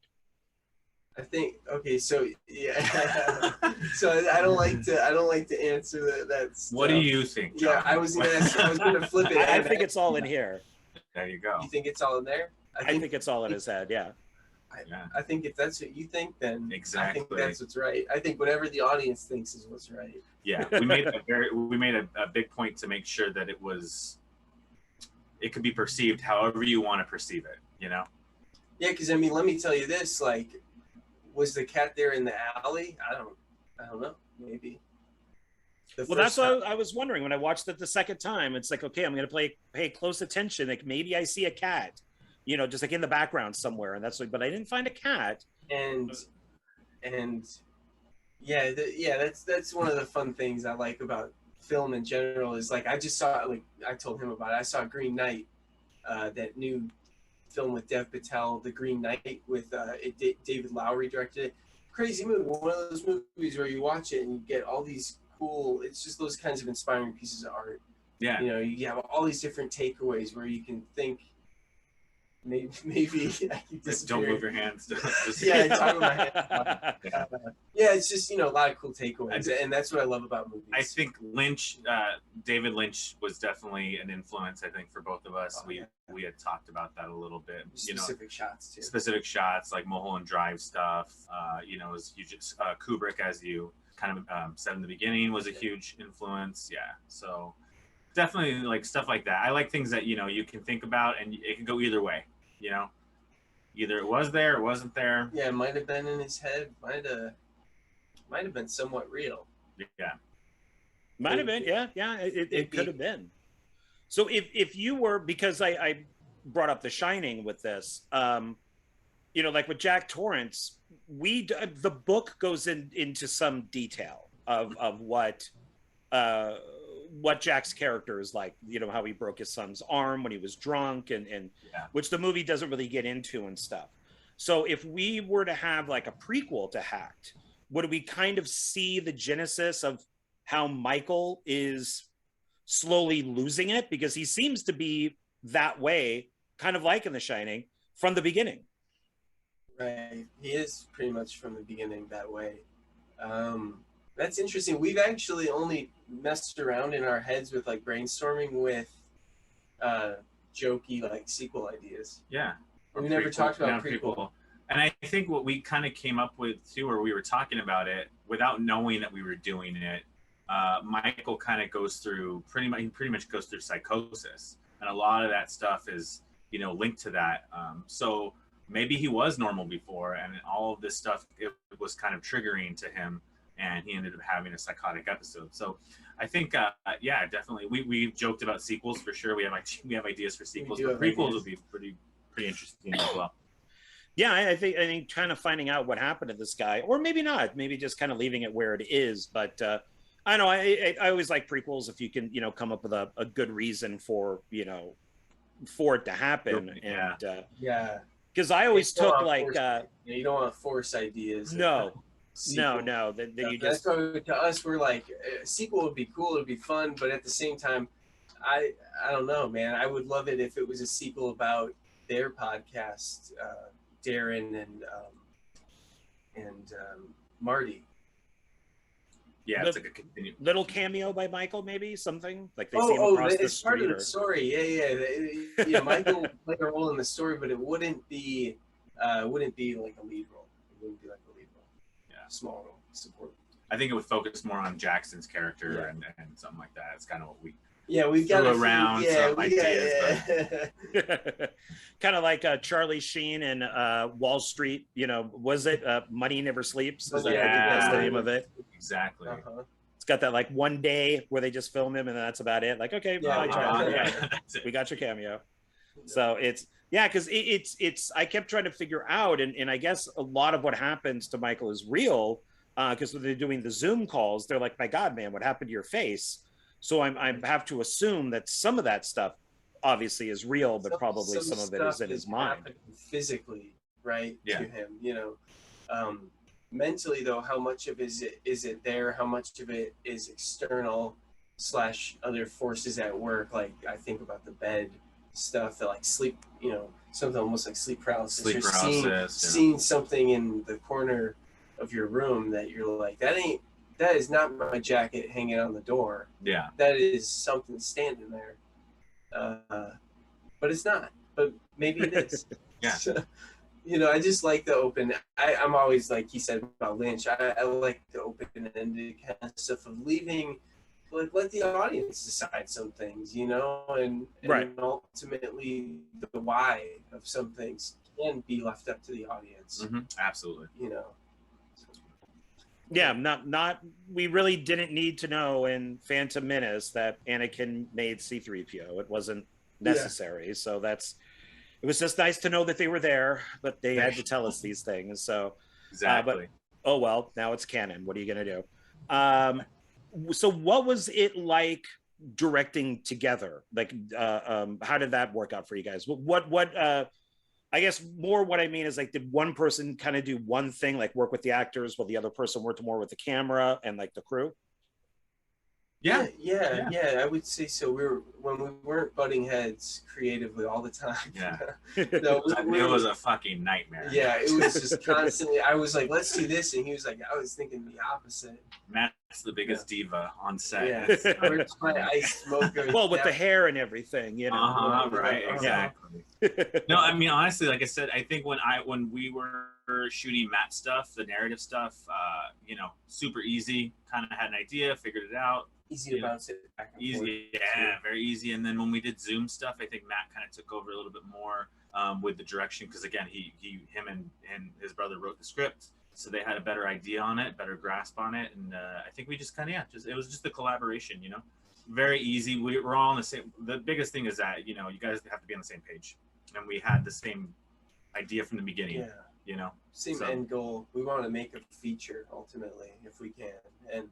I think okay, so yeah, so I don't like to answer that stuff. What do you think, John? Yeah, I was gonna flip it. I think it's all in here. There you go. You think it's all in there? I think it's all in his head. Yeah. I think if that's what you think, then Exactly. I think that's what's right. I think whatever the audience thinks is what's right. Yeah, we made a big point to make sure that it could be perceived however you want to perceive it. You know. Yeah, because I mean, let me tell you this: like, was the cat there in the alley? I don't know. Maybe. Well, that's what I was wondering when I watched it the second time. It's like, okay, I'm going to pay close attention. Like maybe I see a cat, you know, just like in the background somewhere, and that's like, but I didn't find a cat. And yeah, that's one of the fun things I like about film in general is like I just saw, like I told him about it. I saw Green Knight, that new film with Dev Patel, The Green Knight with David Lowery directed it. Crazy movie, one of those movies where you watch it and you get all these cool. It's just those kinds of inspiring pieces of art. Yeah. You know, you have all these different takeaways where you can think. Maybe Just don't move your hands. Yeah, talk about yeah, it's just, you know, a lot of cool takeaways, and that's what I love about movies. I think Lynch, David Lynch, was definitely an influence. I think for both of us, we had talked about that a little bit. Specific shots too. Specific shots like Mulholland Drive stuff. You know, as you just Kubrick, as you kind of said in the beginning, was a huge influence. Yeah, so definitely like stuff like that. I like things that, you know, you can think about and it can go either way. You know, either it was there, it wasn't there. Yeah, it might have been in his head. Might have been somewhat real. Yeah, might have been. Yeah, it could have been. So if you were, because I brought up The Shining with this, you know, like with Jack Torrance, the book goes into some detail of what Jack's character is like, you know, how he broke his son's arm when he was drunk and which the movie doesn't really get into and stuff. So if we were to have like a prequel to Hacked, would we kind of see the genesis of how Michael is slowly losing it? Because he seems to be that way, kind of like in The Shining, from the beginning. Right. He is pretty much from the beginning that way. That's interesting. We've actually only messed around in our heads with like brainstorming with jokey like sequel ideas. Yeah. We never talked about prequel. And I think what we kind of came up with too, or we were talking about it without knowing that we were doing it, Michael kind of goes through pretty much goes through psychosis, and a lot of that stuff is, you know, linked to that. So maybe he was normal before, and all of this stuff, it was kind of triggering to him, and he ended up having a psychotic episode. So I think, yeah, definitely. We joked about sequels for sure. We have ideas for sequels, but prequels would be pretty interesting as well. Yeah, I think kind of finding out what happened to this guy, or maybe not, maybe just kind of leaving it where it is. But I know I always like prequels if you can, you know, come up with a good reason for, you know, for it to happen. Yeah. And yeah, because I always took like you don't want to force ideas. No. That you just. That's why to us we're like a sequel would be cool, it'd be fun, but at the same time, I don't know, man. I would love it if it was a sequel about their podcast, Darren and Marty. Yeah, it's like a continued little cameo by Michael, maybe something like they see him across the street. Part of the story. Yeah. Michael played a role in the story, but it wouldn't be like a lead role. It wouldn't be like a lead role. Yeah, small role, support. I think it would focus more on Jackson's character and something like that. It's kind of what we've got around some ideas. Kind of like Charlie Sheen and Wall Street. You know, was it Money Never Sleeps? That's the name of it. Exactly. It's got that like one day where they just film him and that's about it. Like, okay, we got your cameo. So it's because it's I kept trying to figure out, and I guess a lot of what happens to Michael is real, because when they're doing the Zoom calls, they're like, my God, man, what happened to your face? So I have to assume that some of that stuff obviously is real, but probably some of it is in his mind. Physically, right? Yeah. To him, you know. Mentally, though, how much of is it there? How much of it is external / other forces at work? Like I think about the bed stuff, that like sleep, you know, something almost like sleep paralysis. Sleep You're paralysis, seeing something in the corner of your room that you're like, that is not my jacket hanging on the door. Yeah. That is something standing there. But it's not. But maybe it is. Yeah. So, you know, I just like the open. I'm always, like he said about Lynch, I like the open-ended kind of stuff of leaving, like, let the audience decide some things, you know, and Right. ultimately the why of some things can be left up to the audience. Mm-hmm. Absolutely. You know. Yeah, not we really didn't need to know in Phantom Menace that Anakin made C-3PO. It wasn't necessary. So it was just nice to know that they were there, but they had to tell us these things. So Exactly. but oh well, now it's canon. What are you gonna do? So what was it like directing together? Like how did that work out for you guys? What I guess more what I mean is, like, did one person kind of do one thing, like work with the actors, while the other person worked more with the camera and like the crew? Yeah. I would say so. When we weren't butting heads creatively all the time. Yeah. No, It was a fucking nightmare. Yeah, it was just constantly. I was like, "Let's do this," and he was like, "I was thinking the opposite." Matt's the biggest diva on set. Yeah, where's my ice smoker? Well, with the hair and everything, you know. Right, exactly. No, I mean, honestly, like I said, I think when we were shooting Matt stuff, the narrative stuff, you know, super easy. Kind of had an idea, figured it out. Easy to bounce it back and forth. Easy, yeah, very easy. And then when we did Zoom stuff, I think Matt kind of took over a little bit more with the direction, because again, him and his brother wrote the script, so they had a better idea on it, better grasp on it, and I think we just kind of it was just a collaboration, you know, very easy. We're all on the same. The biggest thing is that, you know, you guys have to be on the same page, and we had the same idea from the beginning. Yeah. You know, same end goal. We want to make a feature ultimately, if we can, and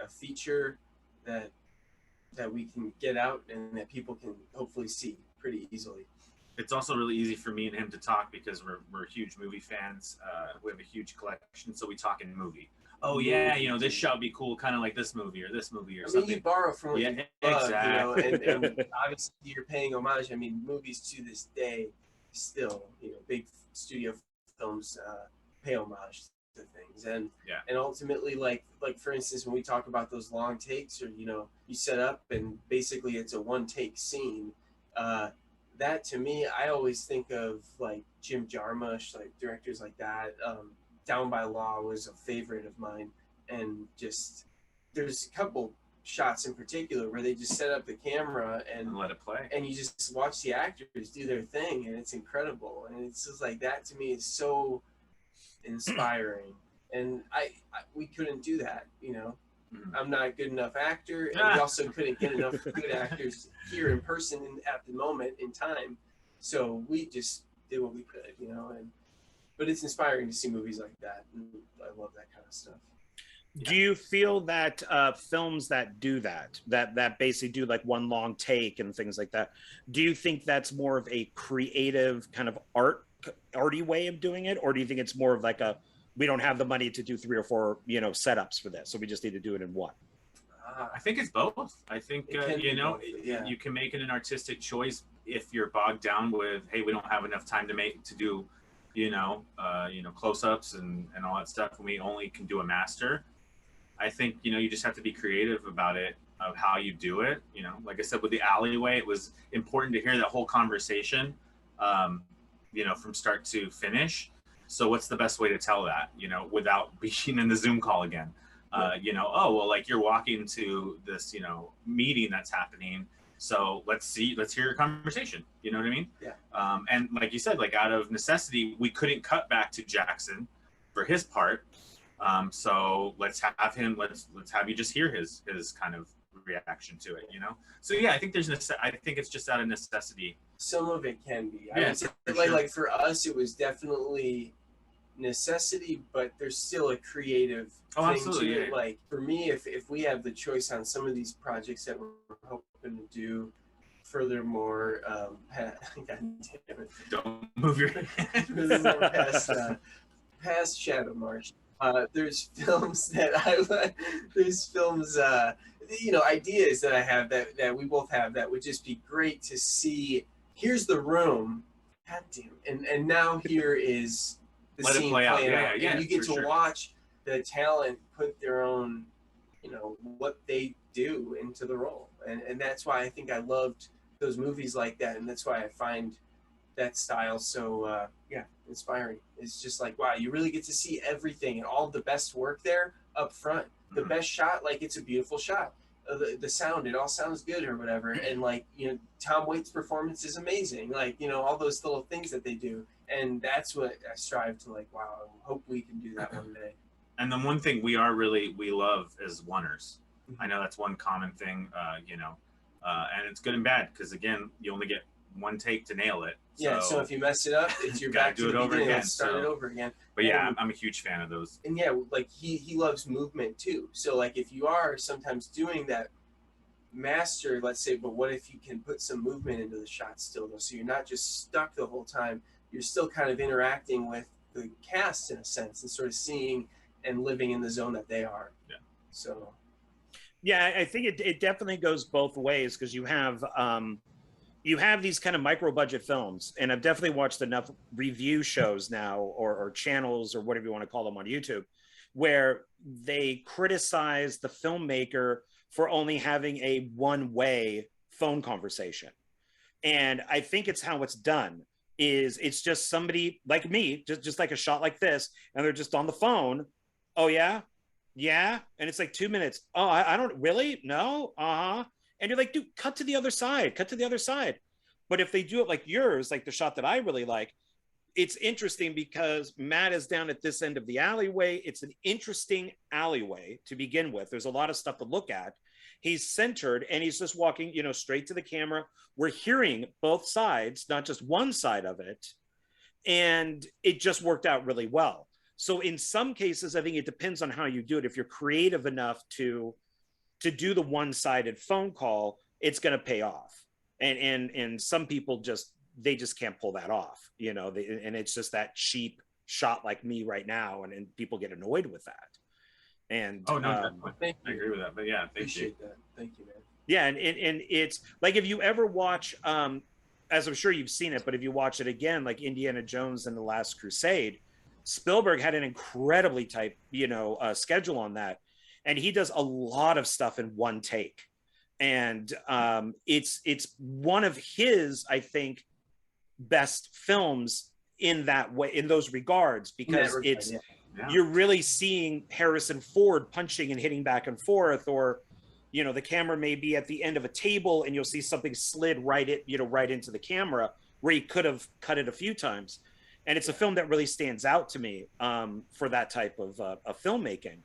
a feature that we can get out and that people can hopefully see pretty easily. It's also really easy for me and him to talk because we're huge movie fans. We have a huge collection, so we talk in movie. Oh yeah, you know, this shot would be cool, kind of like this movie or something. You borrow from what you love, exactly. you know, and obviously you're paying homage. I mean, movies to this day still, you know, big studio films pay homage to things, and ultimately, like for instance, when we talk about those long takes, or, you know, you set up and basically it's a one take scene, that to me, I always think of like Jim Jarmusch, like directors like that. Down by Law was a favorite of mine, and just there's a couple shots in particular where they just set up the camera and let it play, and you just watch the actors do their thing, and it's incredible. And it's just like, that to me is so inspiring, and we couldn't do that, you know. I'm not a good enough actor, and we also couldn't get enough good actors here in person at the moment in time, so we just did what we could, you know. But it's inspiring to see movies like that, and I love that kind of stuff. Do you feel that films that do that basically do like one long take and things like that, do you think that's more of a creative kind of arty way of doing it, or do you think it's more of like we don't have the money to do 3 or 4, you know, setups for this, so we just need to do it in one? I think it's both. I think you know, you can make it an artistic choice if you're bogged down with, hey, we don't have enough time to do, you know, close-ups and all that stuff, and we only can do a master. I think, you know, you just have to be creative about it, of how you do it. You know, like I said, with the alleyway, it was important to hear that whole conversation, you know, from start to finish. So what's the best way to tell that, you know, without being in the Zoom call again? You know, oh, well, like, you're walking to this, you know, meeting that's happening, so let's hear your conversation. You know what I mean? Yeah. And like you said, like, out of necessity, we couldn't cut back to Jackson for his part. So let's have you just hear his kind of reaction to it, you know? So yeah, I think I think it's just out of necessity. Some of it can be. Yeah, I would say, like for us, it was definitely necessity, but there's still a creative thing to it. Like for me, if we have the choice on some of these projects that we're hoping to do, furthermore, God damn it, don't move your hand. Past Shadow March. There's films that there's films, you know, ideas that I have that we both have that would just be great to see. Here's the room, God damn. And now here is the Let it scene play out. playing Yeah, out. yeah, And you get for to sure. watch the talent put their own, you know, what they do into the role. And that's why I think I loved those movies like that. And that's why I find that style so, inspiring. It's just like, wow, you really get to see everything and all the best work there up front. The best shot, like, it's a beautiful shot. The sound, it all sounds good or whatever. And, like, you know, Tom Waits' performance is amazing. Like, you know, all those little things that they do. And that's what I strive to, like, wow, I hope we can do that one day. And the one thing we love is oneers. I know that's one common thing, you know, and it's good and bad because, again, you only get one take to nail it. Yeah, so if you mess it up, it's your back to the beginning. Let's start it over again. But yeah, I'm a huge fan of those. And yeah, like he loves movement too. So like if you are sometimes doing that master, let's say, but what if you can put some movement into the shot still though? So you're not just stuck the whole time. You're still kind of interacting with the cast in a sense and sort of seeing and living in the zone that they are. Yeah. So. Yeah, I think it definitely goes both ways because you have these kind of micro budget films, and I've definitely watched enough review shows now or channels or whatever you want to call them on YouTube, where they criticize the filmmaker for only having a one-way phone conversation. And I think it's how it's done is it's just somebody like me, just like a shot like this, and they're just on the phone. Oh yeah. Yeah. And it's like 2 minutes. Oh, I don't really no. Uh-huh. And you're like, dude, cut to the other side, cut to the other side. But if they do it like yours, like the shot that I really like, it's interesting because Matt is down at this end of the alleyway. It's an interesting alleyway to begin with. There's a lot of stuff to look at. He's centered and he's just walking, you know, straight to the camera. We're hearing both sides, not just one side of it. And it just worked out really well. So in some cases, I think it depends on how you do it. If you're creative enough to do the one-sided phone call, it's going to pay off. And some people just can't pull that off, you know, and it's just that cheap shot like me right now. And people get annoyed with that. And oh, no, I agree with that. But yeah, appreciate that. Thank you, man. Yeah. And it's like, if you ever watch, as I'm sure you've seen it, but if you watch it again, like Indiana Jones and the Last Crusade, Spielberg had an incredibly tight, you know, schedule on that. And he does a lot of stuff in one take. And it's one of his, I think, best films in that way, in those regards, because you're really seeing Harrison Ford punching and hitting back and forth, or, you know, the camera may be at the end of a table and you'll see something slid right into the camera where he could have cut it a few times. And it's a film that really stands out to me for that type of filmmaking.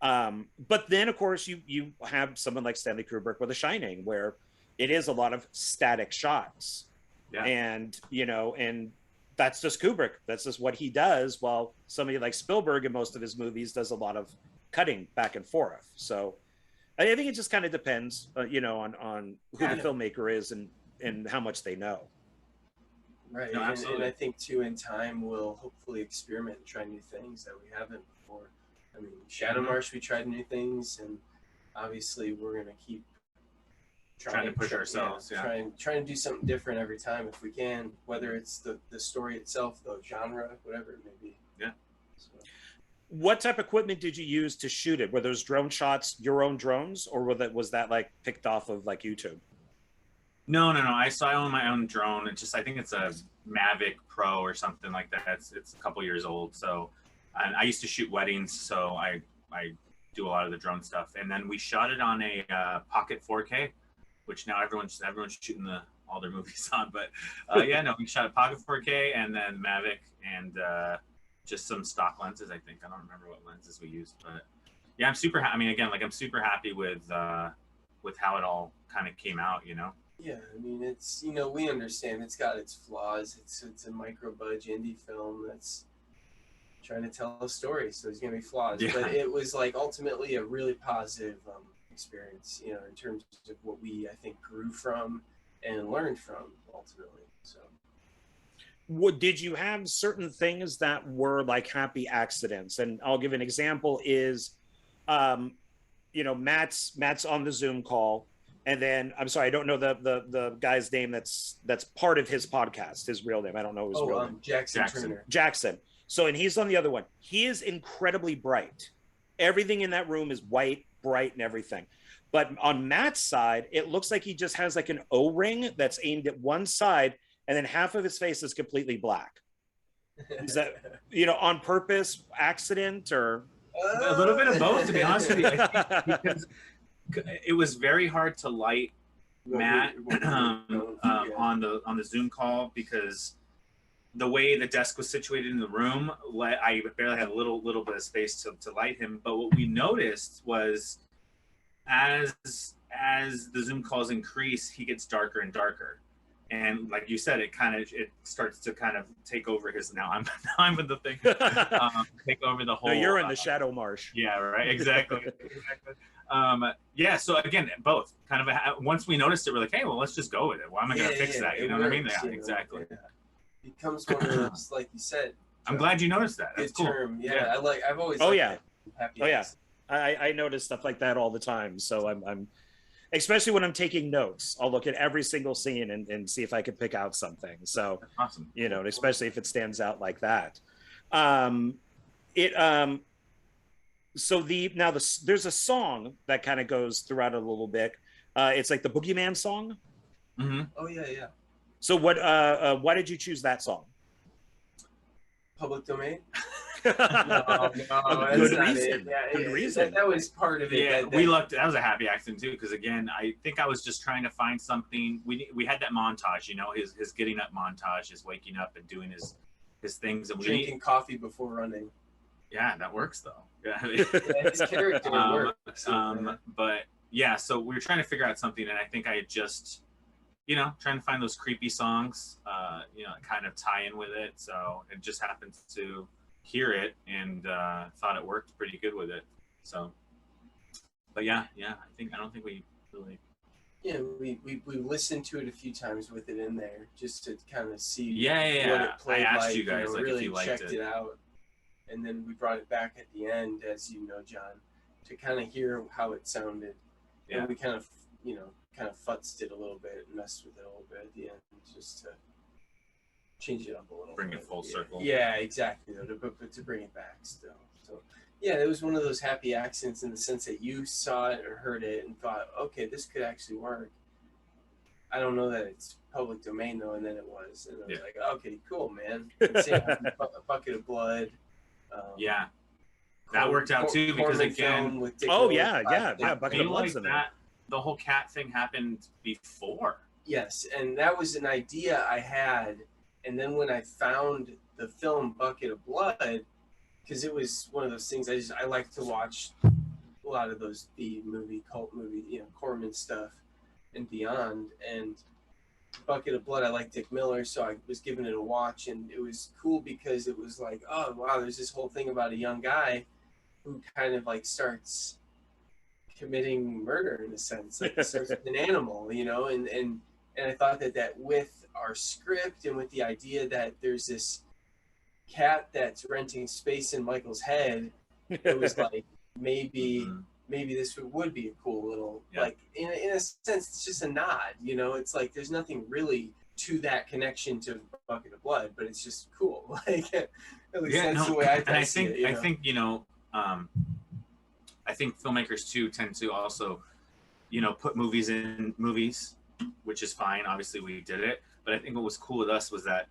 But then, of course, you have someone like Stanley Kubrick with The Shining, where it is a lot of static shots. Yeah. And, you know, and that's just Kubrick. That's just what he does, while somebody like Spielberg in most of his movies does a lot of cutting back and forth. So I think it just kind of depends, you know, on who the filmmaker is and how much they know. Right, no, and I think too, in time, we'll hopefully experiment and try new things that we haven't before. I mean, Shadow Marsh, we tried new things, and obviously we're gonna keep trying to push ourselves. Yeah. Trying to do something different every time if we can, whether it's the story itself, the genre, whatever it may be. Yeah. So. What type of equipment did you use to shoot it? Were those drone shots your own drones, or was that like picked off of like YouTube? No. I own my own drone. I think it's a Mavic Pro or something like that. It's a couple years old. So, and I used to shoot weddings, so I do a lot of the drone stuff. And then we shot it on a Pocket 4K, which now everyone's shooting all their movies on. But we shot a Pocket 4K and then Mavic and just some stock lenses. I think I don't remember what lenses we used, but yeah, I'm super. I mean, again, like I'm super happy with how it all kind of came out. You know. Yeah, I mean, it's, you know, we understand it's got its flaws. It's a micro-budge indie film that's trying to tell a story, so there's going to be flaws. Yeah. But it was, like, ultimately a really positive experience, you know, in terms of what we, I think, grew from and learned from, ultimately. So, did you have certain things that were, like, happy accidents? And I'll give an example is, you know, Matt's on the Zoom call. And then I'm sorry, I don't know the guy's name that's part of his podcast, his real name. I don't know his real name. Jackson Turner. Jackson. So, and he's on the other one. He is incredibly bright. Everything in that room is white, bright, and everything. But on Matt's side, it looks like he just has like an O-ring that's aimed at one side, and then half of his face is completely black. Is that, on purpose, accident, or a little bit of both, to be honest with you? I think because it was very hard to light Matt on the Zoom call, because the way the desk was situated in the room, I barely had a little bit of space to light him. But what we noticed was, as the Zoom calls increase, he gets darker and darker. And like you said, it starts to kind of take over his. Now I'm in the thing. Take over the whole. No, you're in the shadow marsh. Yeah, right. Exactly. Yeah. So again, both kind of. Once we noticed it, we're like, hey, well, let's just go with it. Why am I going to fix that? You know what I mean? Yeah, exactly. Yeah. Becomes one of those, like you said. I'm glad you noticed that. That's good cool. term. Yeah. I've always. Oh yeah. Happy. Oh yeah. I notice stuff like that all the time. So I'm especially when I'm taking notes, I'll look at every single scene and see if I can pick out something. So, awesome. Especially if it stands out like that. There's a song that kind of goes throughout it a little bit. It's like the Boogeyman song. Mm-hmm. Oh yeah. So why did you choose that song? Public domain. No, good reason. Good reason. That was part of it. Yeah, that was a happy accident too, because again, I think I was just trying to find something. We had that montage, his getting up montage, his waking up and doing his things, and drinking coffee before running. Yeah, that works though. Yeah, his character works. But yeah, so we were trying to figure out something, and I think I had just, trying to find those creepy songs, kind of tie in with it. So it just happened to hear it and thought it worked pretty good with it. So, but yeah, I don't think we really. Yeah, we listened to it a few times with it in there just to kind of see what it played. I asked you guys really if you liked checked it out, and then we brought it back at the end, as you know, John, to kind of hear how it sounded. Yeah. And we kind of futzed it a little bit, messed with it a little bit at the end, just to change it up a little. Bring it full circle. Yeah, exactly. But to bring it back still. So yeah, it was one of those happy accidents in the sense that you saw it or heard it and thought, okay, this could actually work. I don't know that it's public domain though, and then it was, and I was like, okay, cool, man. A bucket of blood. Yeah, that worked out too, because again, bucket of blood's in there. The whole cat thing happened before. Yes, and that was an idea I had, and then when I found the film Bucket of Blood, because it was one of those things I like to watch a lot of those B-movie, cult movie, Corman stuff and beyond, and Bucket of Blood, I like Dick Miller, so I was giving it a watch, and it was cool because it was like, oh wow, there's this whole thing about a young guy who kind of like starts committing murder in a sense, like starts with an animal, and I thought that with our script and with the idea that there's this cat that's renting space in Michael's head, it was like maybe this would be a cool little, like in a sense, it's just a nod, it's like there's nothing really to that connection to Bucket of Blood, but it's just cool. Like at least that's the way I see it. I think filmmakers too tend to also, put movies in movies, which is fine. Obviously we did it, but I think what was cool with us was that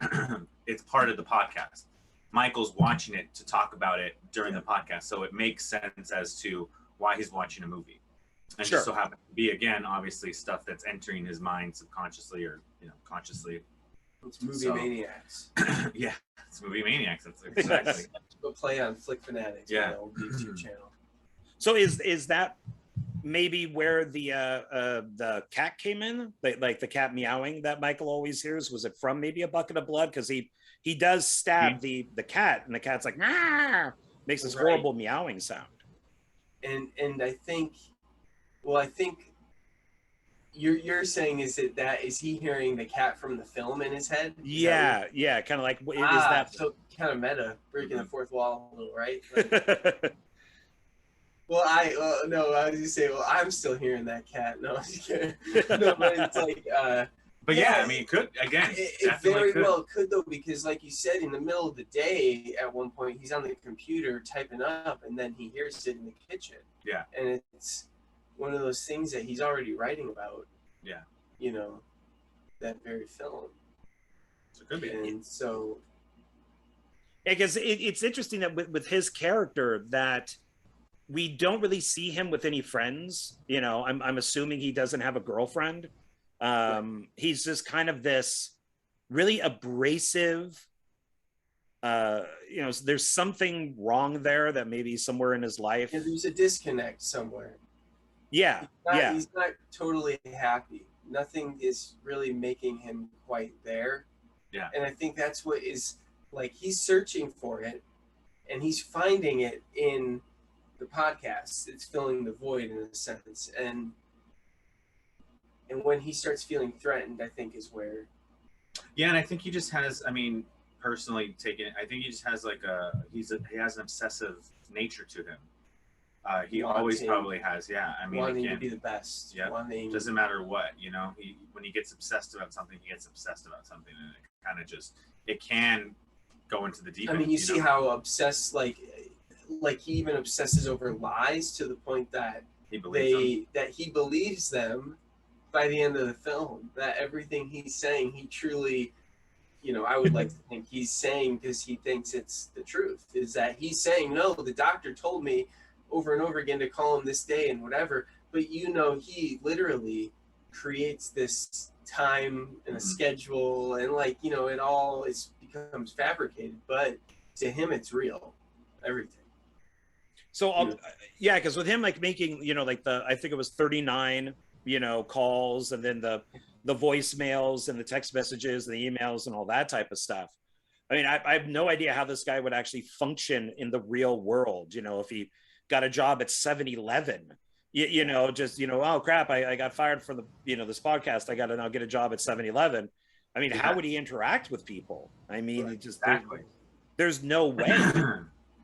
it's part of the podcast. Michael's watching it to talk about it during the podcast, so it makes sense as to why he's watching a movie. And just so happens to be, again, obviously stuff that's entering his mind subconsciously or consciously. It's Movie Maniacs. Yeah, it's Movie Maniacs. That's exactly. Go play on Flick Fanatics. Yeah. YouTube channel. So is that maybe where the cat came in? Like the cat meowing that Michael always hears? Was it from maybe a Bucket of Blood? Because he does stab the cat, and the cat's like, "Nah!" Makes this horrible meowing sound. And I think you're saying is he hearing the cat from the film in his head? Yeah, kind of like is that so kind of meta, breaking the fourth wall a little, right? Well, no, I was just say, well, I'm still hearing that cat. No, I'm just kidding. No, but it's like, but yeah, I mean, it could, again, it very well could though, because like you said, in the middle of the day, at one point, he's on the computer typing up, and then he hears it in the kitchen. Yeah. And it's one of those things that he's already writing about. Yeah. You know, that very film. So it could be. And so. Yeah, because it's interesting that with his character that we don't really see him with any friends. You know, I'm assuming he doesn't have a girlfriend. He's just kind of this really abrasive, you know, there's something wrong there that maybe somewhere in his life. Yeah, there's a disconnect somewhere. Yeah. He's not totally happy. Nothing is really making him quite there. Yeah. And I think that's what is, like, he's searching for it and he's finding it in the podcast. It's filling the void in a sense. And when he starts feeling threatened, I think is where. Yeah, and I think he just has, I mean, personally taken, I think he just has like he has an obsessive nature to him. He always probably has, yeah. I mean, wanting to be the best. Yeah, doesn't matter what, you know. When he gets obsessed about something, he gets obsessed about something, and it kind of just, it can go into the deep end. I mean, you see how obsessed, like he even obsesses over lies to the point that he believes them by the end of the film. That everything he's saying, he truly, you know, I would like to think he's saying because he thinks it's the truth. Is that he's saying, no, the doctor told me over and over again to call him this day and whatever, but you know, he literally creates this time and a schedule, and like, you know, it all becomes fabricated, but to him it's real, everything. So yeah, because with him, like making, you know, like I think it was 39, you know, calls, and then the voicemails and the text messages and the emails and all that type of stuff. I mean, I have no idea how this guy would actually function in the real world. You know, if he got a job at 7-Eleven, you know, just, you know, oh crap, I got fired for the, you know, this podcast. I got to now get a job at 7-Eleven. I mean, how would he interact with people? I mean, right. there's no way.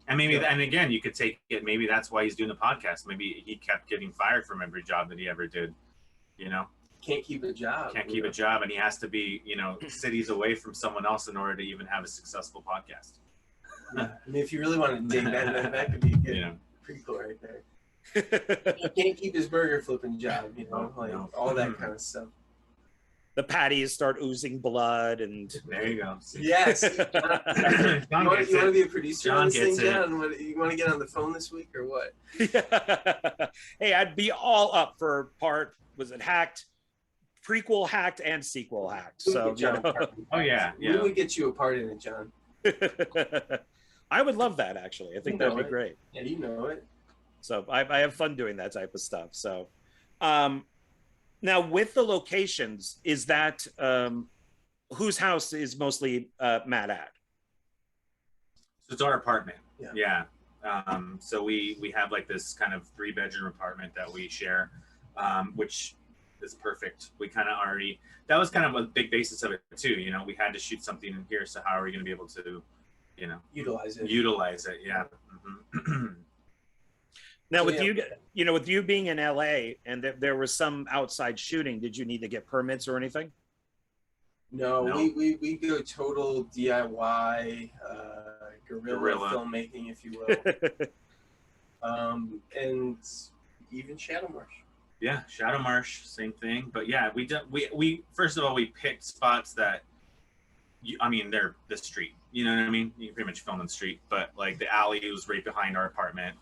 And maybe, and again, you could take it, maybe that's why he's doing the podcast. Maybe he kept getting fired from every job that he ever did, you know? Can't keep a job. Can't keep a job, and he has to be, you know, cities away from someone else in order to even have a successful podcast. Yeah. I mean, if you really want to dig that could be a good prequel right there. He can't keep his burger flipping job, you know, all that kind of stuff. The patties start oozing blood, and there you go. Yes. John you want to be a producer on this thing, John? You want to get on the phone this week or what? Hey, I'd be all up for part. Was it Hacked? Prequel Hacked and sequel Hacked. So, you know. Oh yeah. We would get you a part in it, John. I would love that, actually. I think that'd be great. Yeah, you know it. So I have fun doing that type of stuff. So, now with the locations, is that whose house is mostly Matt at? So it's our apartment. Yeah. So we have like this kind of 3-bedroom apartment that we share, which is perfect. We kind of already, that was kind of a big basis of it too. You know, we had to shoot something in here. So how are we going to be able to, you know, utilize it? Yeah. Now, with you know, with you being in LA and there was some outside shooting, did you need to get permits or anything? No. We go total DIY, guerrilla filmmaking, if you will. And even Shadow Marsh. Yeah, Shadow Marsh, same thing. But yeah, we first of all, we picked spots that, I mean, they're the street. You know what I mean? You can pretty much film in the street, but like the alley was right behind our apartment.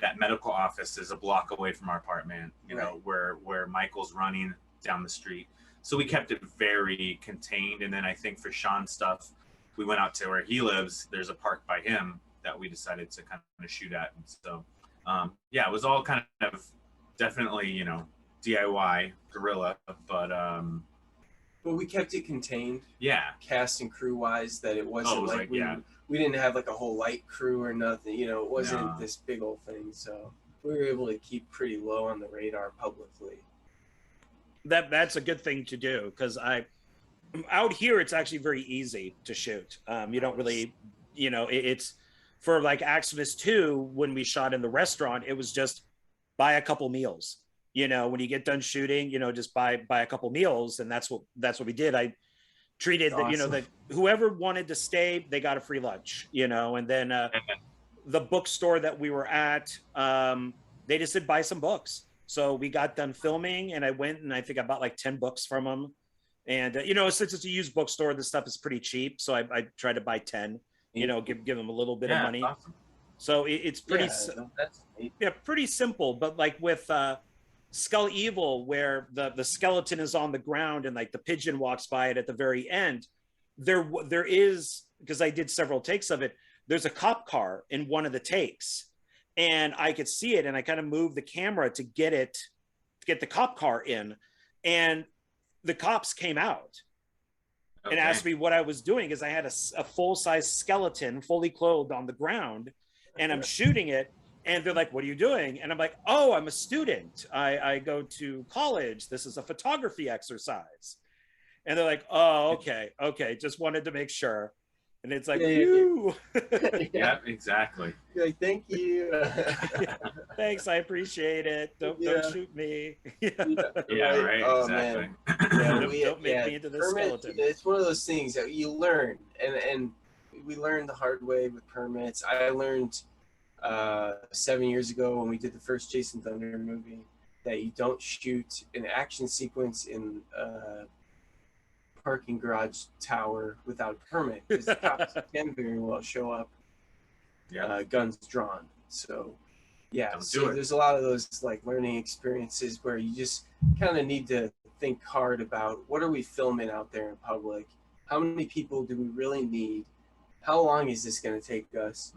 That medical office is a block away from our apartment, you know, where Michael's running down the street. So we kept it very contained. And then I think for Sean's stuff, we went out to where he lives. There's a park by him that we decided to kind of shoot at. And so, yeah, it was all kind of definitely, you know, DIY, guerrilla, but we kept it contained. Yeah. Cast and crew wise, that it wasn't we didn't have like a whole light crew or nothing, you know, it wasn't this big old thing. So we were able to keep pretty low on the radar publicly. That's a good thing to do, because out here it's actually very easy to shoot. You don't really, you know, it's for like Xmas 2, when we shot in the restaurant, it was just buy a couple meals. You know, when you get done shooting, you know, just buy a couple meals, and that's what we did. I treated that, you know, that whoever wanted to stay, they got a free lunch, you know, and then the bookstore that we were at, they just said buy some books. So we got done filming, and I went and I think I bought like 10 books from them. And you know, since it's a used bookstore, this stuff is pretty cheap, so I tried to buy 10. You know, give them a little bit of money. Awesome. So it's pretty pretty simple. But like with Skull Evil, where the skeleton is on the ground and like the pigeon walks by it at the very end, there is, because I did several takes of it, there's a cop car in one of the takes, and I could see it, and I kind of moved the camera to get the cop car in, and the cops came out and asked me what I was doing, because I had a full-size skeleton fully clothed on the ground, and I'm shooting it. And they're like, what are you doing? And I'm like, oh, I'm a student. I go to college. This is a photography exercise. And they're like, oh, okay. Just wanted to make sure. And it's like, yeah, exactly. You're like, thank you. Thanks, I appreciate it. Don't shoot me. Right, oh, exactly. Don't make me into this skeleton. It's one of those things that you learn, and we learned the hard way with permits. I learned 7 years ago when we did the first Jason Thunder movie that you don't shoot an action sequence in parking garage tower without a permit, because the cops can very well show up guns drawn. So there's a lot of those like learning experiences where you just kind of need to think hard about, what are we filming out there in public? How many people do we really need? How long is this going to take us?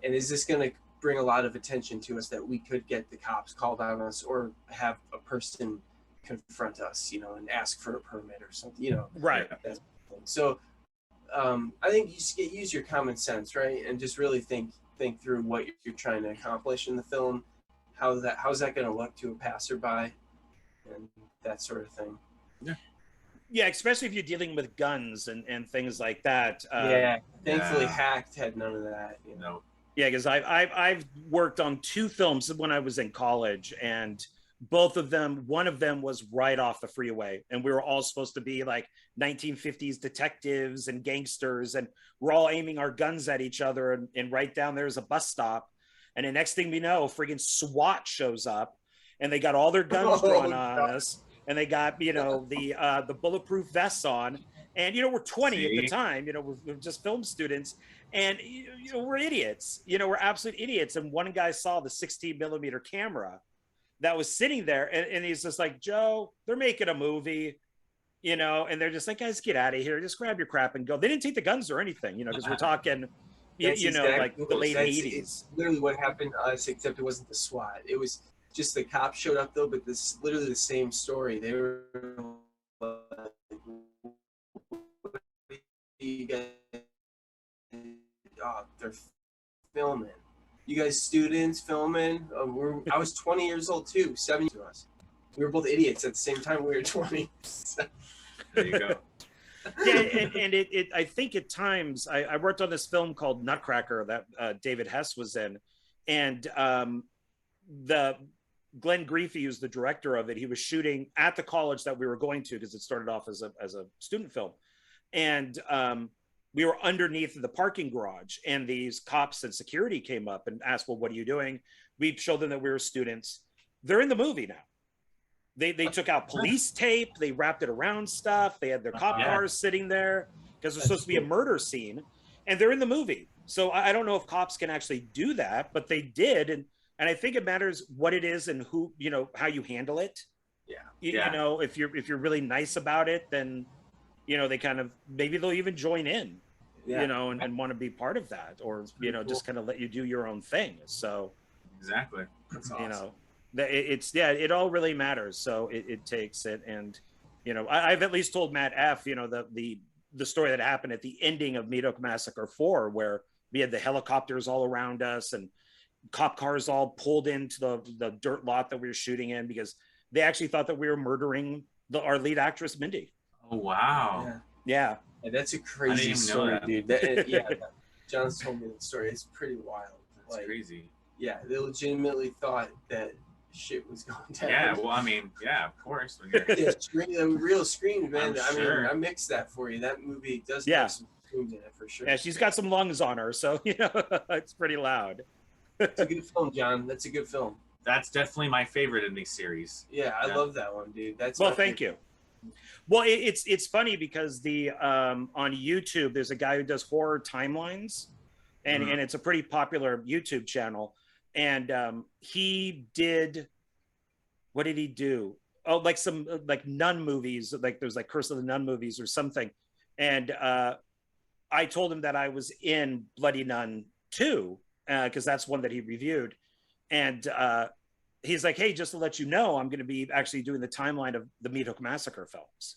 And is this going to bring a lot of attention to us that we could get the cops called on us, or have a person confront us, you know, and ask for a permit or something, you know? Right. So I think you just use your common sense, right? And just really think through what you're trying to accomplish in the film. How's that going to look to a passerby, and that sort of thing. Yeah, especially if you're dealing with guns and things like that. Thankfully, Hacked had none of that. You know. Yeah, because I've worked on 2 films when I was in college, and both of them, one of them was right off the freeway, and we were all supposed to be like 1950s detectives and gangsters, and we're all aiming our guns at each other, and right down there's a bus stop, and the next thing we know, friggin' SWAT shows up, and they got all their guns drawn on us. And they got, you know, the bulletproof vests on, and you know, we're 20 at the time. You know, we're just film students, and you know, we're idiots. You know, we're absolute idiots. And one guy saw the 16mm camera that was sitting there, and he's just like, Joe, they're making a movie, you know, and they're just like, guys, get out of here, just grab your crap and go. They didn't take the guns or anything, you know, because we're talking, you know, like the late 80s. It's literally what happened to us, except it wasn't the SWAT. It was just the cops showed up though, but this literally the same story. They were like, you guys, they're filming. You guys students filming? I was 20 years old too, 7 to us. We were both idiots at the same time. We were 20. There you go. Yeah, and it I think at times I worked on this film called Nutcracker that David Hess was in, and the Glenn Griefey, who's the director of it, he was shooting at the college that we were going to, because it started off as a student film, and we were underneath the parking garage, and these cops and security came up and asked, well, what are you doing? We showed them that we were students. They're in the movie now. They took out police tape, they wrapped it around stuff, they had their cop cars sitting there, because it's supposed to be a murder scene, and they're in the movie. So I don't know if cops can actually do that, but they did, and I think it matters what it is and who, you know, how you handle it. You know, if you're really nice about it, then, you know, they kind of, maybe they'll even join in, you know, and want to be part of that, or, you know, just kind of let you do your own thing. So exactly, that's awesome. You know, it all really matters. So it takes it, and, you know, I've at least told Matt F, you know, the story that happened at the ending of Meat Massacre 4, where we had the helicopters all around us and cop cars all pulled into the dirt lot that we were shooting in, because they actually thought that we were murdering our lead actress, Mindy. Oh, wow. Yeah, that's a crazy story, dude. John's told me the story. It's pretty wild. That's crazy. Yeah, they legitimately thought that shit was going down. Yeah, well, I mean, yeah, of course. When you're... yeah, real screams, man. I'm sure. mean, I mixed that for you. That movie does have some screams in it for sure. Yeah, she's got some lungs on her, so it's pretty loud. It's a good film, John. That's a good film. That's definitely my favorite in these series. Yeah, I love that one, dude. That's well, thank you. Well, it's funny because the on YouTube there's a guy who does horror timelines, and it's a pretty popular YouTube channel. And he did, what did he do? Oh, like some like nun movies, like there's like Curse of the Nun movies or something. And I told him that I was in Bloody Nun 2 because that's one that he reviewed. And he's like, hey, just to let you know, I'm going to be actually doing the timeline of the Meat Hook Massacre films,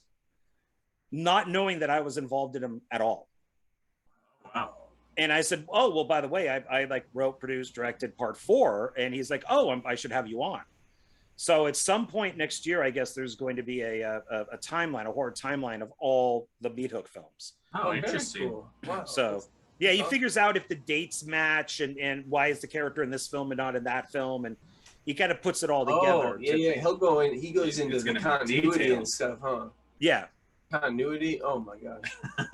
not knowing that I was involved in them at all. Wow. And I said, oh, well, by the way, I like wrote, produced, directed part 4. And he's like, oh, I should have you on. So at some point next year, I guess there's going to be a timeline, a horror timeline of all the Meat Hook films. Oh, interesting. Cool. Wow. So yeah, he figures out if the dates match and why is the character in this film and not in that film. And he kind of puts it all together. Oh, yeah. He'll go in. He goes into the continuity and stuff, huh? Yeah. Continuity. Oh my god.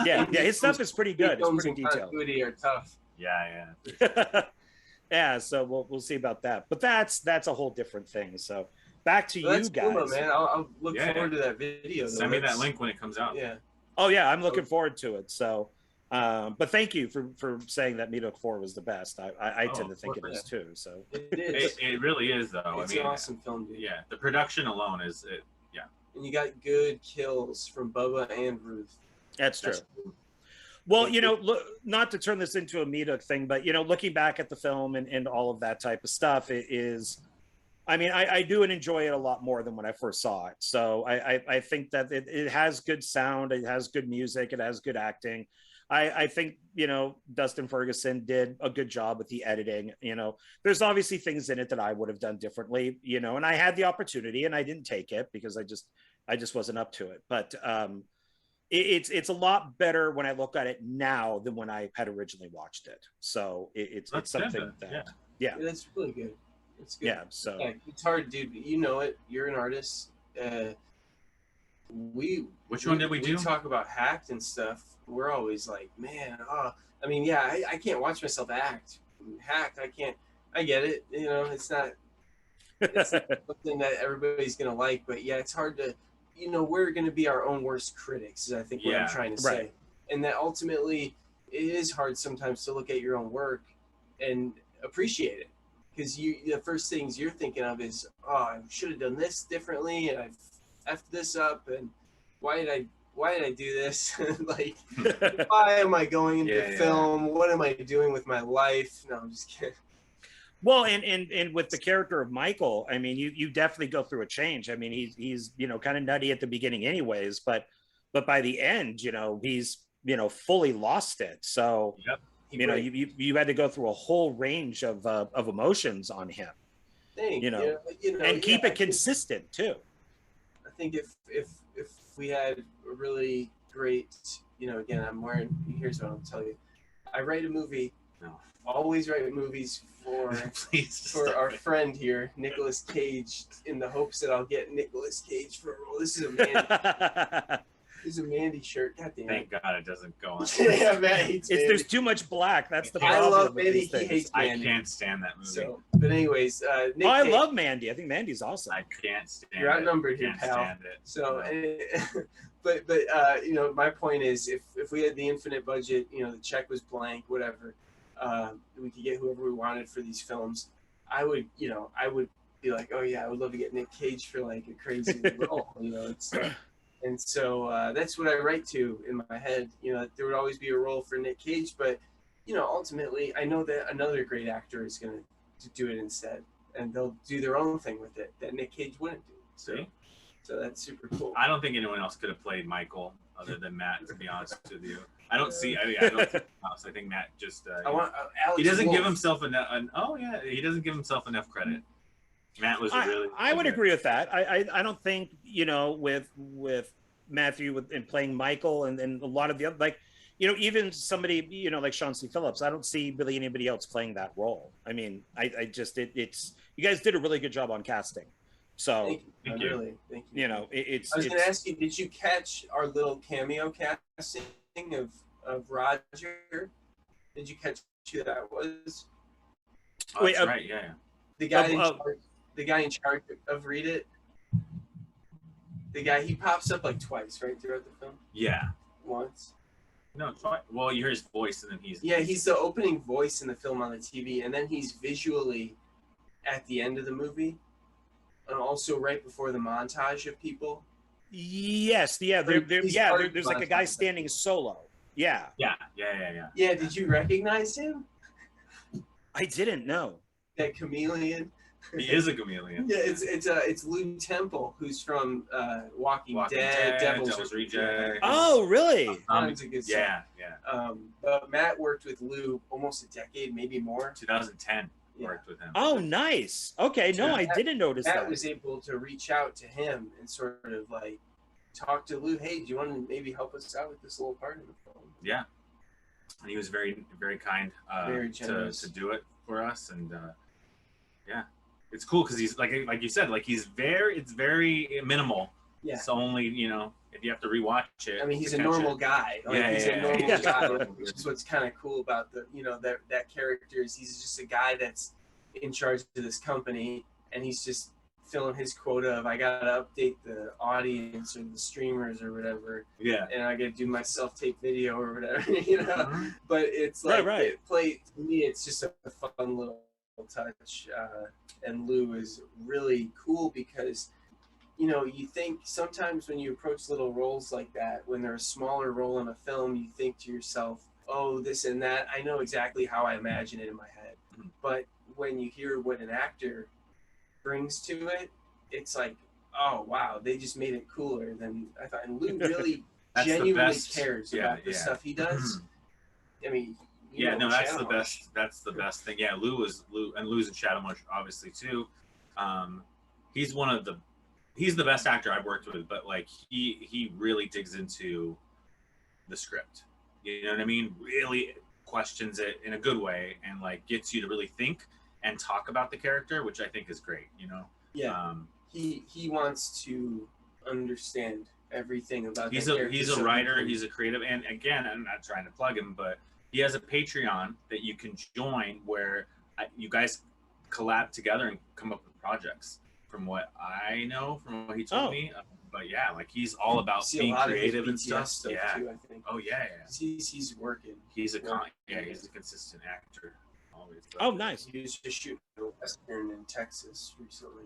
Yeah, his stuff is pretty good. It's pretty detailed. Continuity are tough. Yeah. Yeah, so we'll see about that. But that's a whole different thing. So back to you guys. Cool, man. I'll look forward to that video. Send me that link when it comes out. Yeah. Oh yeah, I'm looking forward to it. So, but thank you for saying that Meat Hook 4 was the best. I tend to think it is too. So it is. It really is though. It's an awesome film, dude. Yeah, the production alone is it. Yeah. And you got good kills from Bubba and Ruth. That's true. Well, look, not to turn this into a Meat Hook thing, but looking back at the film and all of that type of stuff, it is. I mean, I do enjoy it a lot more than when I first saw it. So I think that it has good sound, it has good music, it has good acting. I think, Dustin Ferguson did a good job with the editing. There's obviously things in it that I would have done differently, and I had the opportunity and I didn't take it because I just wasn't up to it. But it's a lot better when I look at it now than when I had originally watched it. So it's something that, yeah. That's really good. It's good. Yeah, so it's hard, dude. You know it. You're an artist. Which one did we do? We talk about Hacked and stuff. We're always like, man. I mean, yeah. I can't watch myself act. Hacked. I can't. I get it. It's not. It's not something that everybody's gonna like. But yeah, it's hard to. We're gonna be our own worst critics. Is I think what I'm trying to say. And that ultimately, it is hard sometimes to look at your own work and appreciate it. Because the first things you're thinking of is, I should have done this differently, and I've effed this up, and why did I do this? Like, why am I going into film? What am I doing with my life? No, I'm just kidding. Well, and with the character of Michael, I mean, you definitely go through a change. I mean, he's kind of nutty at the beginning, anyways, but by the end, he's fully lost it. So. Yep. You had to go through a whole range of emotions on him, and keep it consistent too. I think if we had a really great, again, here's what I'll tell you. I write a movie. No, always write movies for our friend here, Nicolas Cage, in the hopes that I'll get Nicolas Cage for a role. This is a man. It's a Mandy shirt. God damn it. Thank God it doesn't go on. Yeah, man, hates Mandy. There's too much black. That's the problem. I love Mandy. He hates Mandy. I can't stand that movie. So, but anyways, Nick I love Mandy. I think Mandy's awesome. I can't stand it. You're outnumbered here, pal. Stand it. So, but my point is, if we had the infinite budget, the check was blank, whatever, we could get whoever we wanted for these films. I would be like, oh yeah, I would love to get Nick Cage for like a crazy role. It's. And so that's what I write to in my head. There would always be a role for Nick Cage, but ultimately, I know that another great actor is going to do it instead, and they'll do their own thing with it that Nick Cage wouldn't do. So that's super cool. I don't think anyone else could have played Michael other than Matt. To be honest with you, I don't see. I think Matt just. He doesn't give himself enough. He doesn't give himself enough credit. Matt was really. I would agree with that. I don't think with Matthew in playing Michael and a lot of the other, like you know, even somebody, you know, like Sean C. Phillips, I don't see really anybody else playing that role. I mean, I just, it's, you guys did a really good job on casting. So, Thank you. Really, thank you. You know, I was going to ask you, did you catch our little cameo casting of Roger? Did you catch who that was? Oh, wait, that's right, yeah. The guy in charge of Read It. The guy, he pops up like twice, right, throughout the film? Yeah. Once. No, twice. Well, you hear his voice, and then he's... Yeah, he's the opening voice in the film on the TV, and then he's visually at the end of the movie, and also right before the montage of people. Yes, yeah, there's like a guy standing solo. Yeah. Yeah. Yeah, did you recognize him? I didn't know. That chameleon. He is a chameleon. Yeah, it's Lou Temple, who's from Walking Dead, Devil's Reject. Oh, really? Tons of good stuff. Yeah. But Matt worked with Lou almost a decade, maybe more. 2010 worked with him. Oh, nice. Okay, no, I didn't notice that. Matt was able to reach out to him and sort of like talk to Lou. Hey, do you want to maybe help us out with this little part in the film? Yeah. And he was very, very kind very generous to do it for us, and yeah. It's cool because he's like you said, like it's very minimal. Yeah. It's only, you know, if you have to rewatch it. I mean, he's a normal guy. Like, yeah, he's a normal guy, which is what's kind of cool about the, you know, that character is he's just a guy that's in charge of this company, and he's just filling his quota of I gotta update the audience or the streamers or whatever. Yeah. And I gotta do my self-tape video or whatever, you know. But it's like right. To me, it's just a fun little touch. And Lou is really cool because, you know, you think sometimes when you approach little roles like that, when they're a smaller role in a film, you think to yourself, oh, this and that, I know exactly how I imagine it in my head. But when you hear what an actor brings to it, it's like, oh, wow, they just made it cooler than I thought. And Lou really genuinely cares about the stuff he does. I mean, yeah, no, that's the best. That's the best thing. Yeah, Lou's in Shadowmarsh obviously too. He's the best actor I've worked with, but like he really digs into the script. You know what I mean? Really questions it in a good way and like gets you to really think and talk about the character, which I think is great. You know? Yeah. He wants to understand everything about. He's a writer. He's a creative, and again, I'm not trying to plug him, but he has a Patreon that you can join where you guys collab together and come up with projects. From what I know, from what he told me, but yeah, like he's all about being creative and stuff. Yeah. Too, I think. Oh yeah. He's working. He's a he's a consistent actor. Always. Oh, nice. He was just shooting a Western in Texas recently.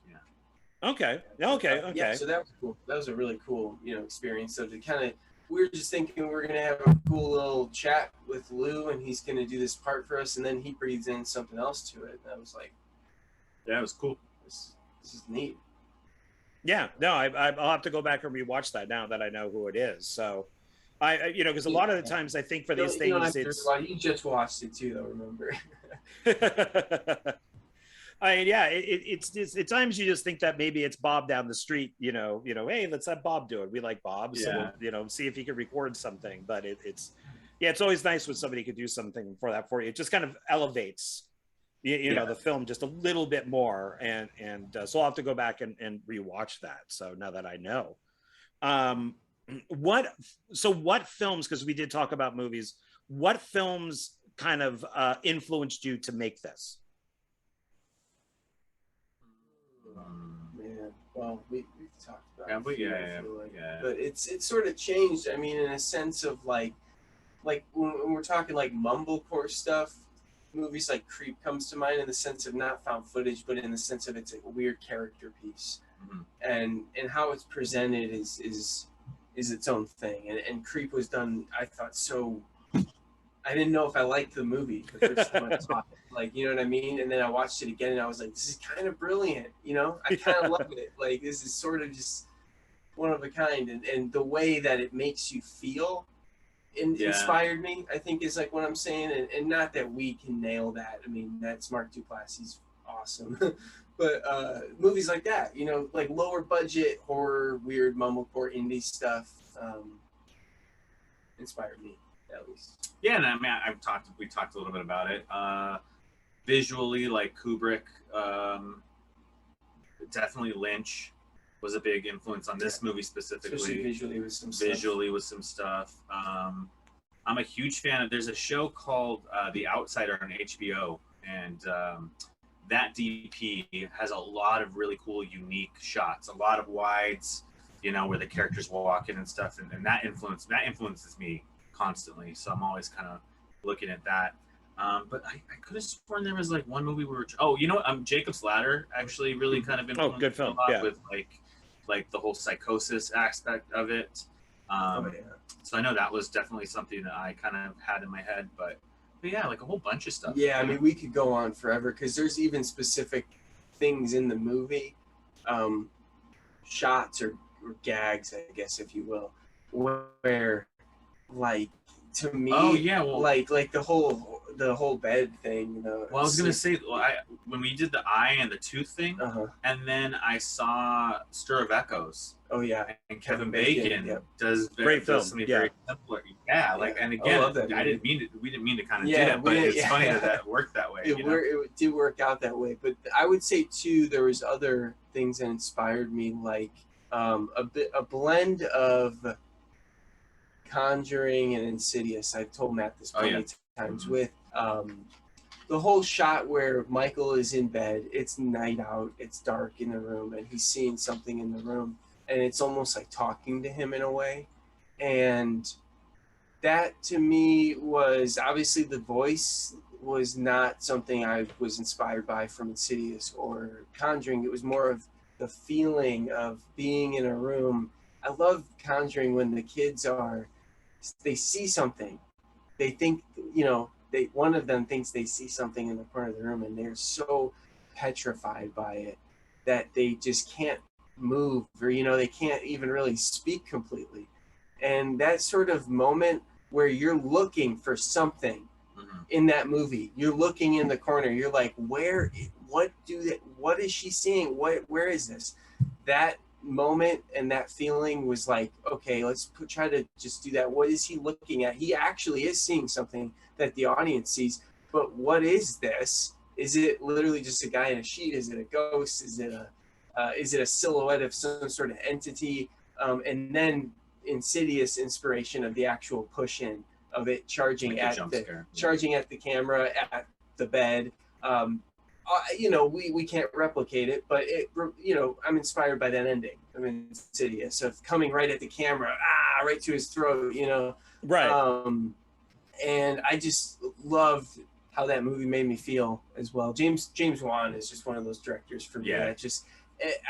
Yeah. Okay. Yeah, so that was cool. That was a really cool, you know, experience. So to kind of, we were just thinking we were gonna have a cool little chat with Lou, and he's gonna do this part for us, and then he breathes in something else to it. And I was like, yeah, it was cool. This is neat. Yeah, no, I'll have to go back and rewatch that now that I know who it is. So, you know, because a lot of the times I think for these things, it's you just watched it too, though. Remember? It's times you just think that maybe it's Bob down the street. You know, hey, let's have Bob do it. We like Bob, so we'll, you know, see if he can record something. But it's always nice when somebody could do something for that for you. It just kind of elevates. You know, the film just a little bit more, and so I'll have to go back and rewatch that. So now that I know, what films, because we did talk about movies, what films kind of influenced you to make this? Man, well, we've talked about it. Yeah. But it's sort of changed. I mean, in a sense of like when we're talking like mumblecore stuff. Movies like Creep comes to mind in the sense of not found footage, but in the sense of it's a weird character piece, and how it's presented is its own thing. And Creep was done, I thought, so I didn't know if I liked the movie the first time I saw it. Like, you know what I mean? And then I watched it again, and I was like, this is kind of brilliant. You know, I kind of love it. Like, this is sort of just one of a kind, and the way that it makes you feel. Inspired me, I think, is like what I'm saying, and not that we can nail that. I mean, that's Mark Duplass, he's awesome. But movies like that, you know, like lower budget horror, weird mumblecore indie stuff, inspired me. at least. Yeah, and I mean, we talked a little bit about it. Visually, like Kubrick, definitely Lynch was a big influence on this movie specifically. Especially visually with some stuff. I'm a huge fan of. There's a show called The Outsider on HBO, and that DP has a lot of really cool, unique shots, a lot of wides, where the characters walk in and stuff, and that influences me constantly. So I'm always kind of looking at that. But I could have sworn there was like one movie where Jacob's Ladder actually really kind of influenced good film. a lot with like the whole psychosis aspect of it. So I know that was definitely something that I kind of had in my head, but yeah, like a whole bunch of stuff. Yeah, I mean, we could go on forever because there's even specific things in the movie, shots or gags, I guess, if you will, where, like, to me, like the whole bed thing, Well, I was gonna say, when we did the eye and the tooth thing, and then I saw Stir of Echoes. Oh yeah, and Kevin Bacon does great film. Something very similar. Yeah, like, and again, we didn't mean to kind of do that, but it's funny that worked that way. It did work out that way, but I would say too, there was other things that inspired me, like a blend of Conjuring and Insidious. I've told Matt this plenty times with the whole shot where Michael is in bed. It's night out. It's dark in the room, and he's seeing something in the room, and it's almost like talking to him in a way. And that to me was obviously the voice was not something I was inspired by from Insidious or Conjuring. It was more of the feeling of being in a room. I love Conjuring when the kids they see something. They think, one of them thinks they see something in the corner of the room, and they're so petrified by it that they just can't move, or, they can't even really speak completely. And that sort of moment where you're looking for something in that movie, you're looking in the corner, you're like, what is she seeing? Where is this? That moment and that feeling was like, okay, let's try to just do that. What is he looking at? He actually is seeing something that the audience sees, but what is this? Is it literally just a guy in a sheet? Is it a ghost? Is it a silhouette of some sort of entity? And then Insidious inspiration of the actual push in of it charging at the camera, at the bed. We can't replicate it, but I'm inspired by that ending. I'm Insidious of coming right at the camera, right to his throat, Right. And I just loved how that movie made me feel as well. James Wan is just one of those directors for me. Yeah.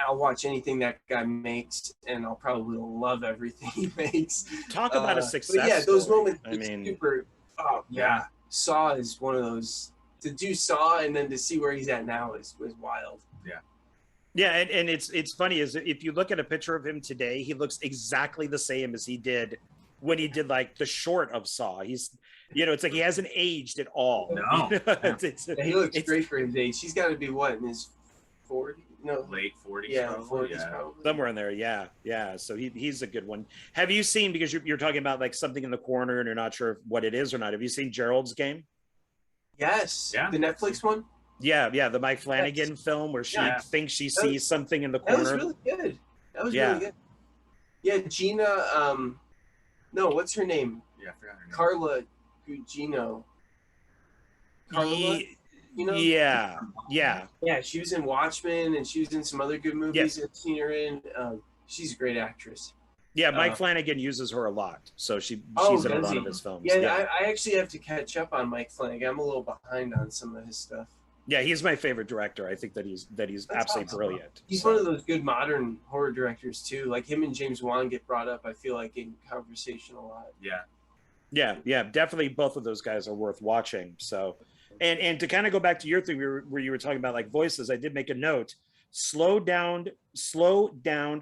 I'll watch anything that guy makes, and I'll probably love everything he makes. Talk about a success. Those moments. Super. Oh yeah. Saw is one of those. To do Saw and then to see where he's at now was wild. Yeah, and it's funny is if you look at a picture of him today, he looks exactly the same as he did when he did like the short of Saw. He's, it's like he hasn't aged at all. No, he looks great for his age. He's got to be what, in his 40s? No, late 40s. Yeah, probably. 40s probably. Somewhere in there. Yeah. So he's a good one. Have you seen, because you're talking about like something in the corner and you're not sure what it is or not? Have you seen Gerald's Game? Yes. Yeah. The Netflix one? Yeah, the Mike Flanagan film where she thinks she sees something in the corner. That was really good. Really good. Yeah, Gina, no, what's her name? Yeah, I forgot her name. Carla Gugino. Carla? Yeah. Yeah, she was in Watchmen, and she was in some other good movies I've seen her in. She's a great actress. Yeah, Mike Flanagan uses her a lot, so she's in a lot of his films. Yeah. I actually have to catch up on Mike Flanagan. I'm a little behind on some of his stuff. Yeah, he's my favorite director. I think that he's absolutely awesome. Brilliant. He's one of those good modern horror directors too. Like him and James Wan get brought up, I feel like, in conversation a lot. Yeah, definitely both of those guys are worth watching. So, and to kind of go back to your thing where you were talking about like voices, I did make a note. Slow down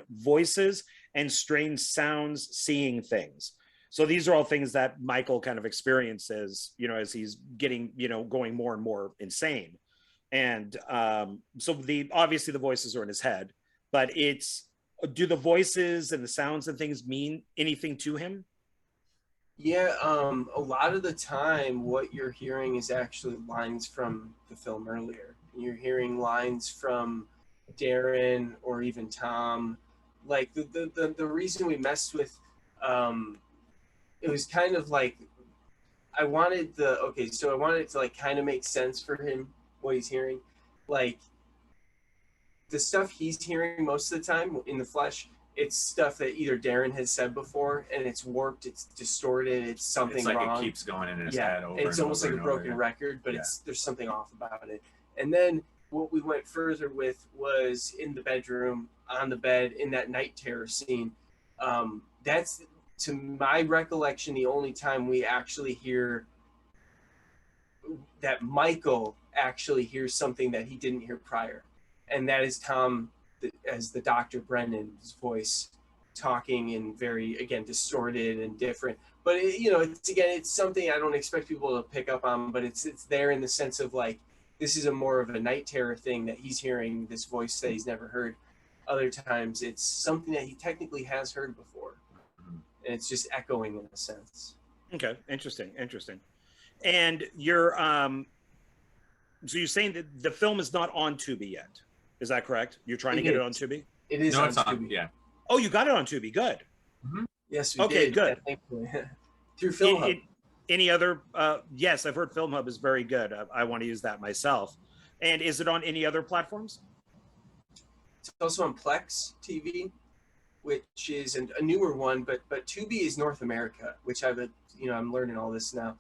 voices and strange sounds, seeing things. So these are all things that Michael kind of experiences, as he's getting, going more and more insane. And so obviously the voices are in his head, but do the voices and the sounds and things mean anything to him? Yeah, a lot of the time, what you're hearing is actually lines from the film earlier. You're hearing lines from Darren or even Tom. Like the reason we messed with, it was kind of like I wanted so I wanted it to like kind of make sense for him what he's hearing, like the stuff he's hearing most of the time in the flesh. It's stuff that either Darren has said before, and it's warped, it's distorted, it's something It's like wrong. it keeps going in his Yeah, head over and it's and almost over like a and over, broken yeah. record, but Yeah. there's something off about it. And then what we went further with was in the bedroom, on the bed, in that night terror scene. That's, to my recollection, the only time we actually hear that Michael actually hears something that he didn't hear prior, and that is Tom as the Dr. Brendan's voice talking in very, again, distorted and different. But it's something I don't expect people to pick up on, but it's there in the sense of like, this is a more of a night terror thing that he's hearing this voice that he's never heard. Other times it's something that he technically has heard before, and it's just echoing in a sense. Okay, interesting. And you're so you're saying that the film is not on Tubi yet? Is that correct? You're trying to get it on Tubi? It is. No, on it's on. Tubi. Yeah. Oh, you got it on Tubi. Good. Mm-hmm. Yes, we Okay, did. good. Yeah, thankfully. Through Film Hub. Any other? Yes, I've heard Film Hub is very good. I want to use that myself. And is it on any other platforms? It's also on Plex TV, which is a newer one, but Tubi is North America, which I'm learning all this now.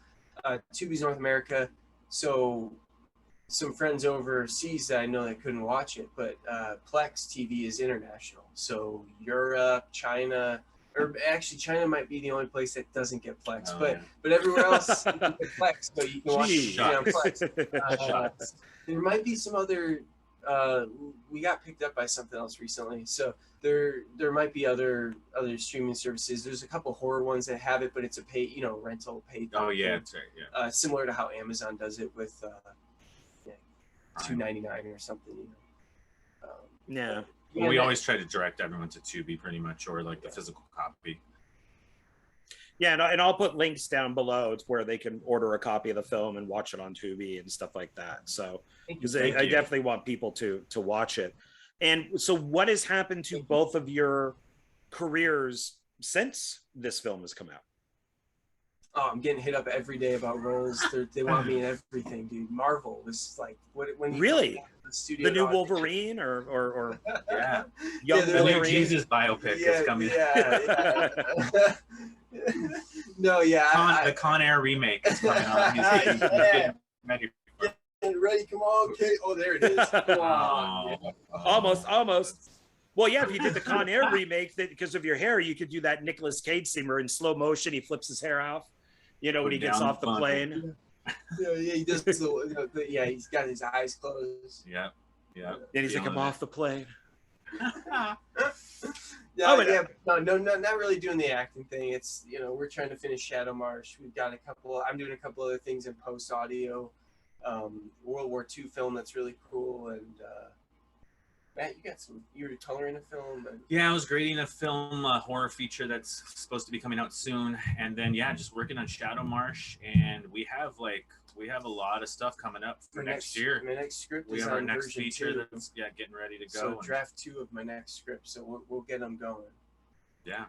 Tubi's North America, so some friends overseas that I know that couldn't watch it, but Plex TV is international. So Europe, China, or actually China might be the only place that doesn't get Plex, but everywhere else you can get Plex, so you can watch it on Plex. There might be some other. We got picked up by something else recently, so there might be other streaming services. There's a couple horror ones that have it, but it's a rental paid. Oh yeah, that's right. Yeah. Similar to how Amazon does it with $2.99 or something. Yeah. Well, we always try to direct everyone to Tubi pretty much, or like the physical copy. Yeah, and I'll put links down below. It's where they can order a copy of the film and watch it on Tubi and stuff like that. So, because I definitely want people to watch it. And so, what has happened to both of your careers since this film has come out? Oh, I'm getting hit up every day about roles. They want me in everything, dude. Marvel was like, when you really the studio, the new Wolverine or yeah, young the new Jesus biopic is coming. Yeah. No, yeah. The Con Air remake is coming on. He's getting ready. Ready? Come on, Kate. Oh, there it is. Come on. Oh. Yeah. Almost. Well, yeah, if you did the Con Air remake, because of your hair, you could do that Nicolas Cage scene where in slow motion he flips his hair off. When he gets off the plane. Yeah, he does. He's got his eyes closed. Yeah. And he's like, I'm off the plane. No, not really doing the acting thing. It's we're trying to finish Shadow Marsh. We've got I'm doing a couple other things in post audio. World War II film that's really cool. And Matt, you were coloring a film. Yeah, I was grading a film, a horror feature that's supposed to be coming out soon, and then just working on Shadow Marsh, and we have a lot of stuff coming up for next year. My next script we is have our on next version feature 2. that's getting ready to go. So draft 2 of my next script, so we'll get them going. Yeah.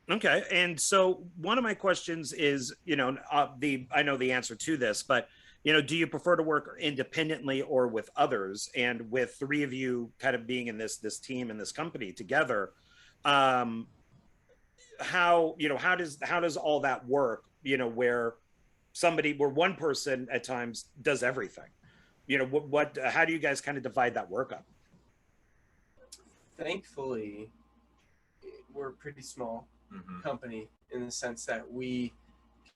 Okay, and so one of my questions is, I know the answer to this, but do you prefer to work independently or with others? And with 3 of you kind of being in this team and this company together, how does all that work? Where one person at times does everything. How do you guys kind of divide that work up? Thankfully, we're a pretty small company in the sense that we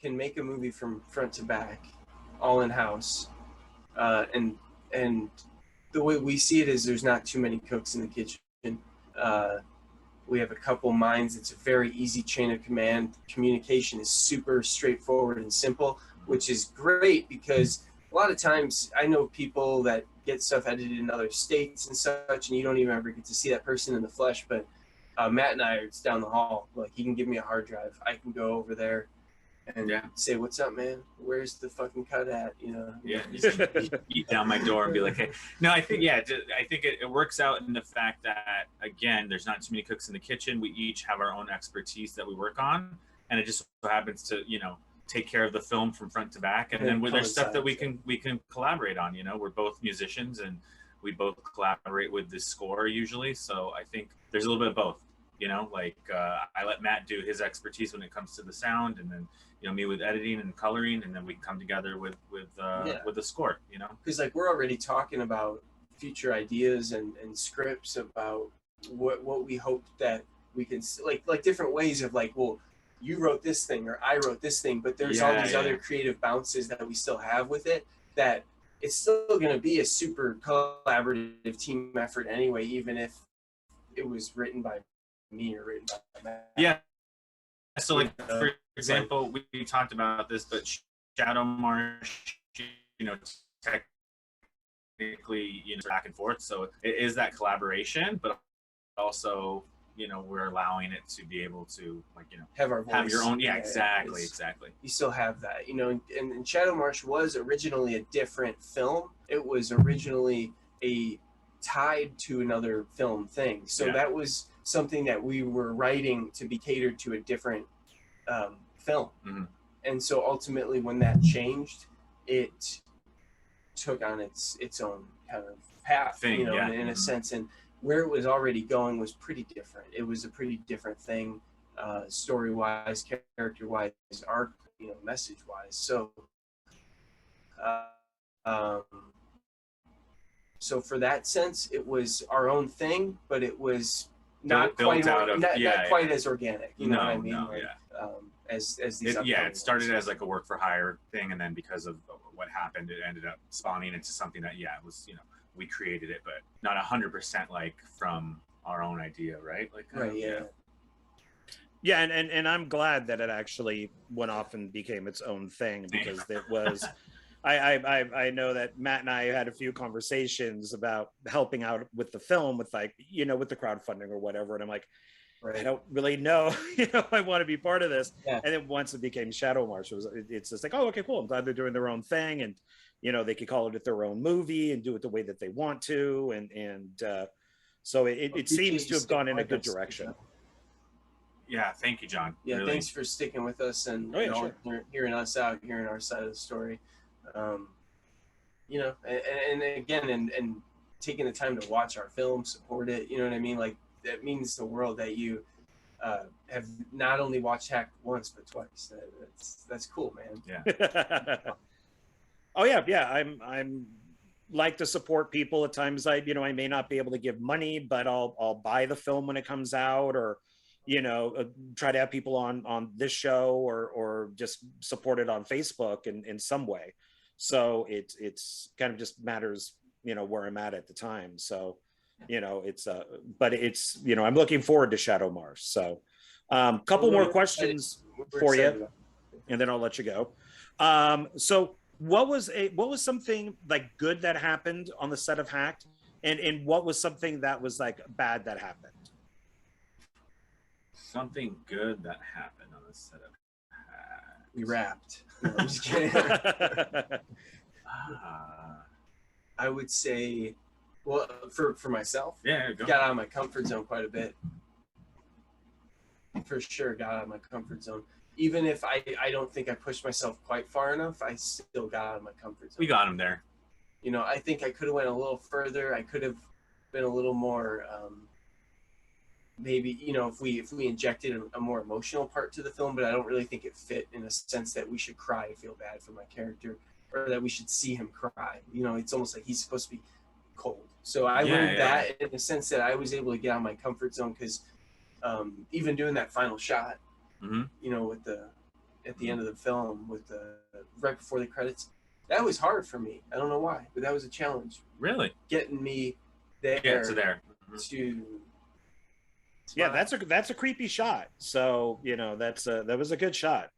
can make a movie from front to back, all in house, and the way we see it is there's not too many cooks in the kitchen. We have a couple minds. It's a very easy chain of command. Communication is super straightforward and simple, which is great because a lot of times I know people that get stuff edited in other states and such, and you don't even ever get to see that person in the flesh. But Matt and I, it's down the hall. Like, he can give me a hard drive. I can go over there. and say, "What's up, man? Where's the fucking cut at?" You know? Yeah, just beat down my door and be like, "Hey." No, I think I think it works out in the fact that, again, there's not too many cooks in the kitchen. We each have our own expertise that we work on, and it just so happens to, you know, take care of the film from front to back. And then there's stuff that we can collaborate on. You know, we're both musicians and we both collaborate with the score usually. So I think there's a little bit of both. You know, like I let Matt do his expertise when it comes to the sound, and then, you know, me with editing and coloring, and then we come together with the score. You know, because like we're already talking about future ideas and scripts about what we hope that we can, like different ways of like, well, you wrote this thing or I wrote this thing, but there's all these other creative bounces that we still have with it, that it's still going to be a super collaborative team effort anyway, even if it was written by me or written by Matt. Yeah. So like, for example, we talked about this, but Shadow Marsh, you know, technically, you know, back and forth. So it is that collaboration, but also, you know, we're allowing it to be able to, like, you know, have our voice. Have your own. Yeah, exactly. You still have that, you know, and Shadow Marsh was originally a different film. It was originally tied to another film thing. So that was something that we were writing to be catered to a different film. Mm-hmm. And so ultimately when that changed, it took on its own kind of path, you know, in a sense. And where it was already going was pretty different. It was a pretty different thing, story-wise, character-wise, arc, you know, message-wise. So, so for that sense, it was our own thing, but it was not quite as organic. You know what I mean? As these. It started as like a work for hire thing, and then because of what happened, it ended up spawning into something that, it was, you know, we created it, but not 100% like from our own idea, right? Like, yeah, and I'm glad that it actually went off and became its own thing, because it was. I know that Matt and I had a few conversations about helping out with the film, with, like, you know, with the crowdfunding or whatever, and I'm like, I don't really know, you know, I want to be part of this. And then once it became Shadow Marsh, it's just like, oh, okay, cool. I'm glad they're doing their own thing, and, you know, they could call it their own movie and do it the way that they want to, and so it seems to have gone in a good direction. Yeah, thank you, John. Yeah, really. Thanks for sticking with us and hearing us out, hearing our side of the story. You know, and again, and taking the time to watch our film, support it, you know what I mean? Like, that means the world that you have not only watched Hack once, but twice. That's cool, man. Yeah. Oh yeah. I'm like to support people. At times I may not be able to give money, but I'll buy the film when it comes out, or, you know, try to have people on this show, or just support it on Facebook in some way. So it's kind of just matters, you know, where I'm at the time. So, you know, but it's, you know, I'm looking forward to Shadow Marsh. So couple more questions for you, and then I'll let you go. So what was something like good that happened on the set of Hacked, and what was something that was like bad that happened? Something good that happened on the set of Hacked. We rapped. No, I'm just kidding. I would say, well, for myself, got out of my comfort zone quite a bit. For sure, got out of my comfort zone. Even if I don't think I pushed myself quite far enough, I still got out of my comfort zone. We got him there. You know, I think I could have went a little further. I could have been a little more, maybe, you know, if we injected a more emotional part to the film, but I don't really think it fit in a sense that we should cry and feel bad for my character, or that we should see him cry. You know, it's almost like he's supposed to be cold. So I learned that in the sense that I was able to get out of my comfort zone, because even doing that final shot, you know, at the end of the film, with right before the credits, that was hard for me. I don't know why, but that was a challenge. Really? Getting me there. Yeah, to there. To yeah, that's a creepy shot. So, you know, that was a good shot.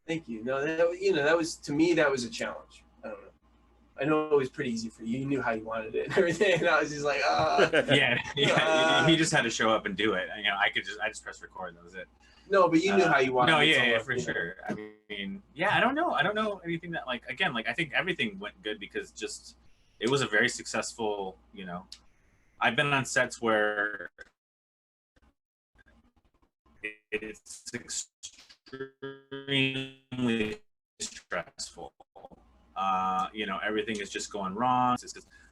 Thank you. No, that was, to me, that was a challenge. I don't know. I know it was pretty easy for you. You knew how you wanted it and everything. And I was just like, he just had to show up and do it. You know, I just pressed record. That was it. No, but you knew how you wanted no, it yeah, to yeah, look, for you know? sure. I mean, yeah, I don't know anything that, like, again, like, I think everything went good because just it was a very successful, you know. I've been on sets where it's extremely stressful. You know, everything is just going wrong.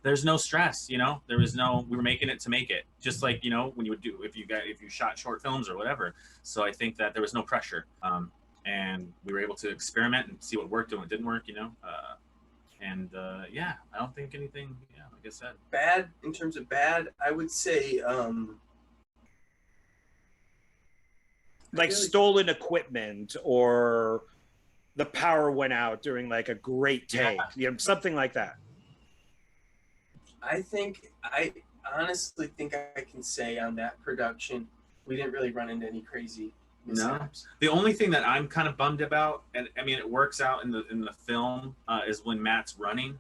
There's no stress, you know. There was no. We were making it to make it, just like, you know, when you would do if you shot short films or whatever. So I think that there was no pressure, and we were able to experiment and see what worked and what didn't work, you know. Yeah, I don't think anything. Yeah, like I said, Bad in terms of bad, I would say. Like stolen equipment, or the power went out during like a great take, you know, something like that. I honestly think I can say on that production, we didn't really run into any crazy mishaps. No. The only thing that I'm kind of bummed about, and I mean, it works out in the film, is when Matt's running.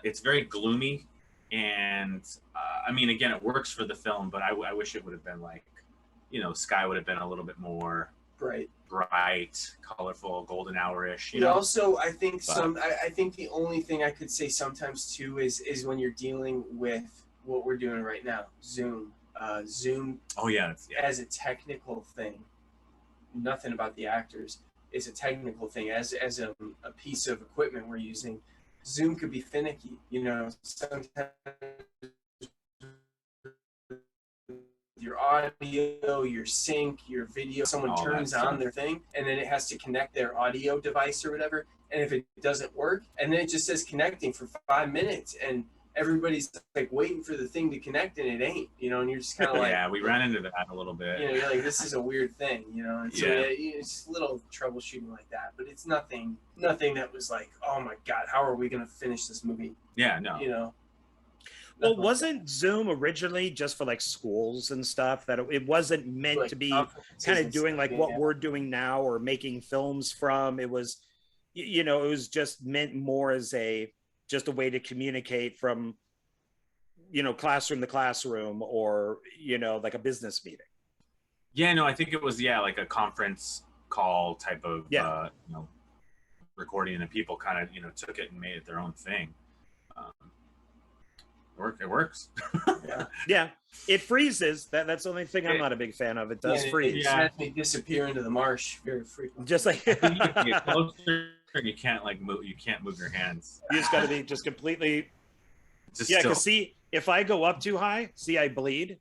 It's very gloomy, and I mean, again, it works for the film, but I wish it would have been like, you know, sky would have been a little bit more bright, colorful, golden hour-ish. You know? Also, I think I think the only thing I could say sometimes too is when you're dealing with what we're doing right now, Zoom. Zoom. Oh yeah, as a technical thing, nothing about the actors. It's a technical thing. As a piece of equipment we're using, Zoom could be finicky. You know, sometimes your audio, your sync, your video, someone turns on their thing and then it has to connect their audio device or whatever. And if it doesn't work, and then it just says connecting for 5 minutes, and everybody's like waiting for the thing to connect and it ain't, you know, and you're just kind of like, yeah, we ran into that a little bit. You know, you're like, this is a weird thing, you know, and so it's just a little troubleshooting like that, but it's nothing that was like, oh my God, how are we going to finish this movie? Yeah, no. You know? Well, wasn't Zoom originally just for like schools and stuff, that it wasn't meant Like to be kind of doing like what we're doing now or making films from? It was, you know, it was just meant more as just a way to communicate from, you know, classroom to classroom, or, you know, like a business meeting. Yeah, no, I think it was, like a conference call type of, you know, recording, and people kind of, you know, took it and made it their own thing. It works. Yeah, it freezes. That's the only thing I'm not a big fan of. It does freeze. It has me disappear into the marsh very frequently. Just like you can get closer, you can't like move. You can't move your hands. You just got to be just completely. Because see, if I go up too high, I bleed.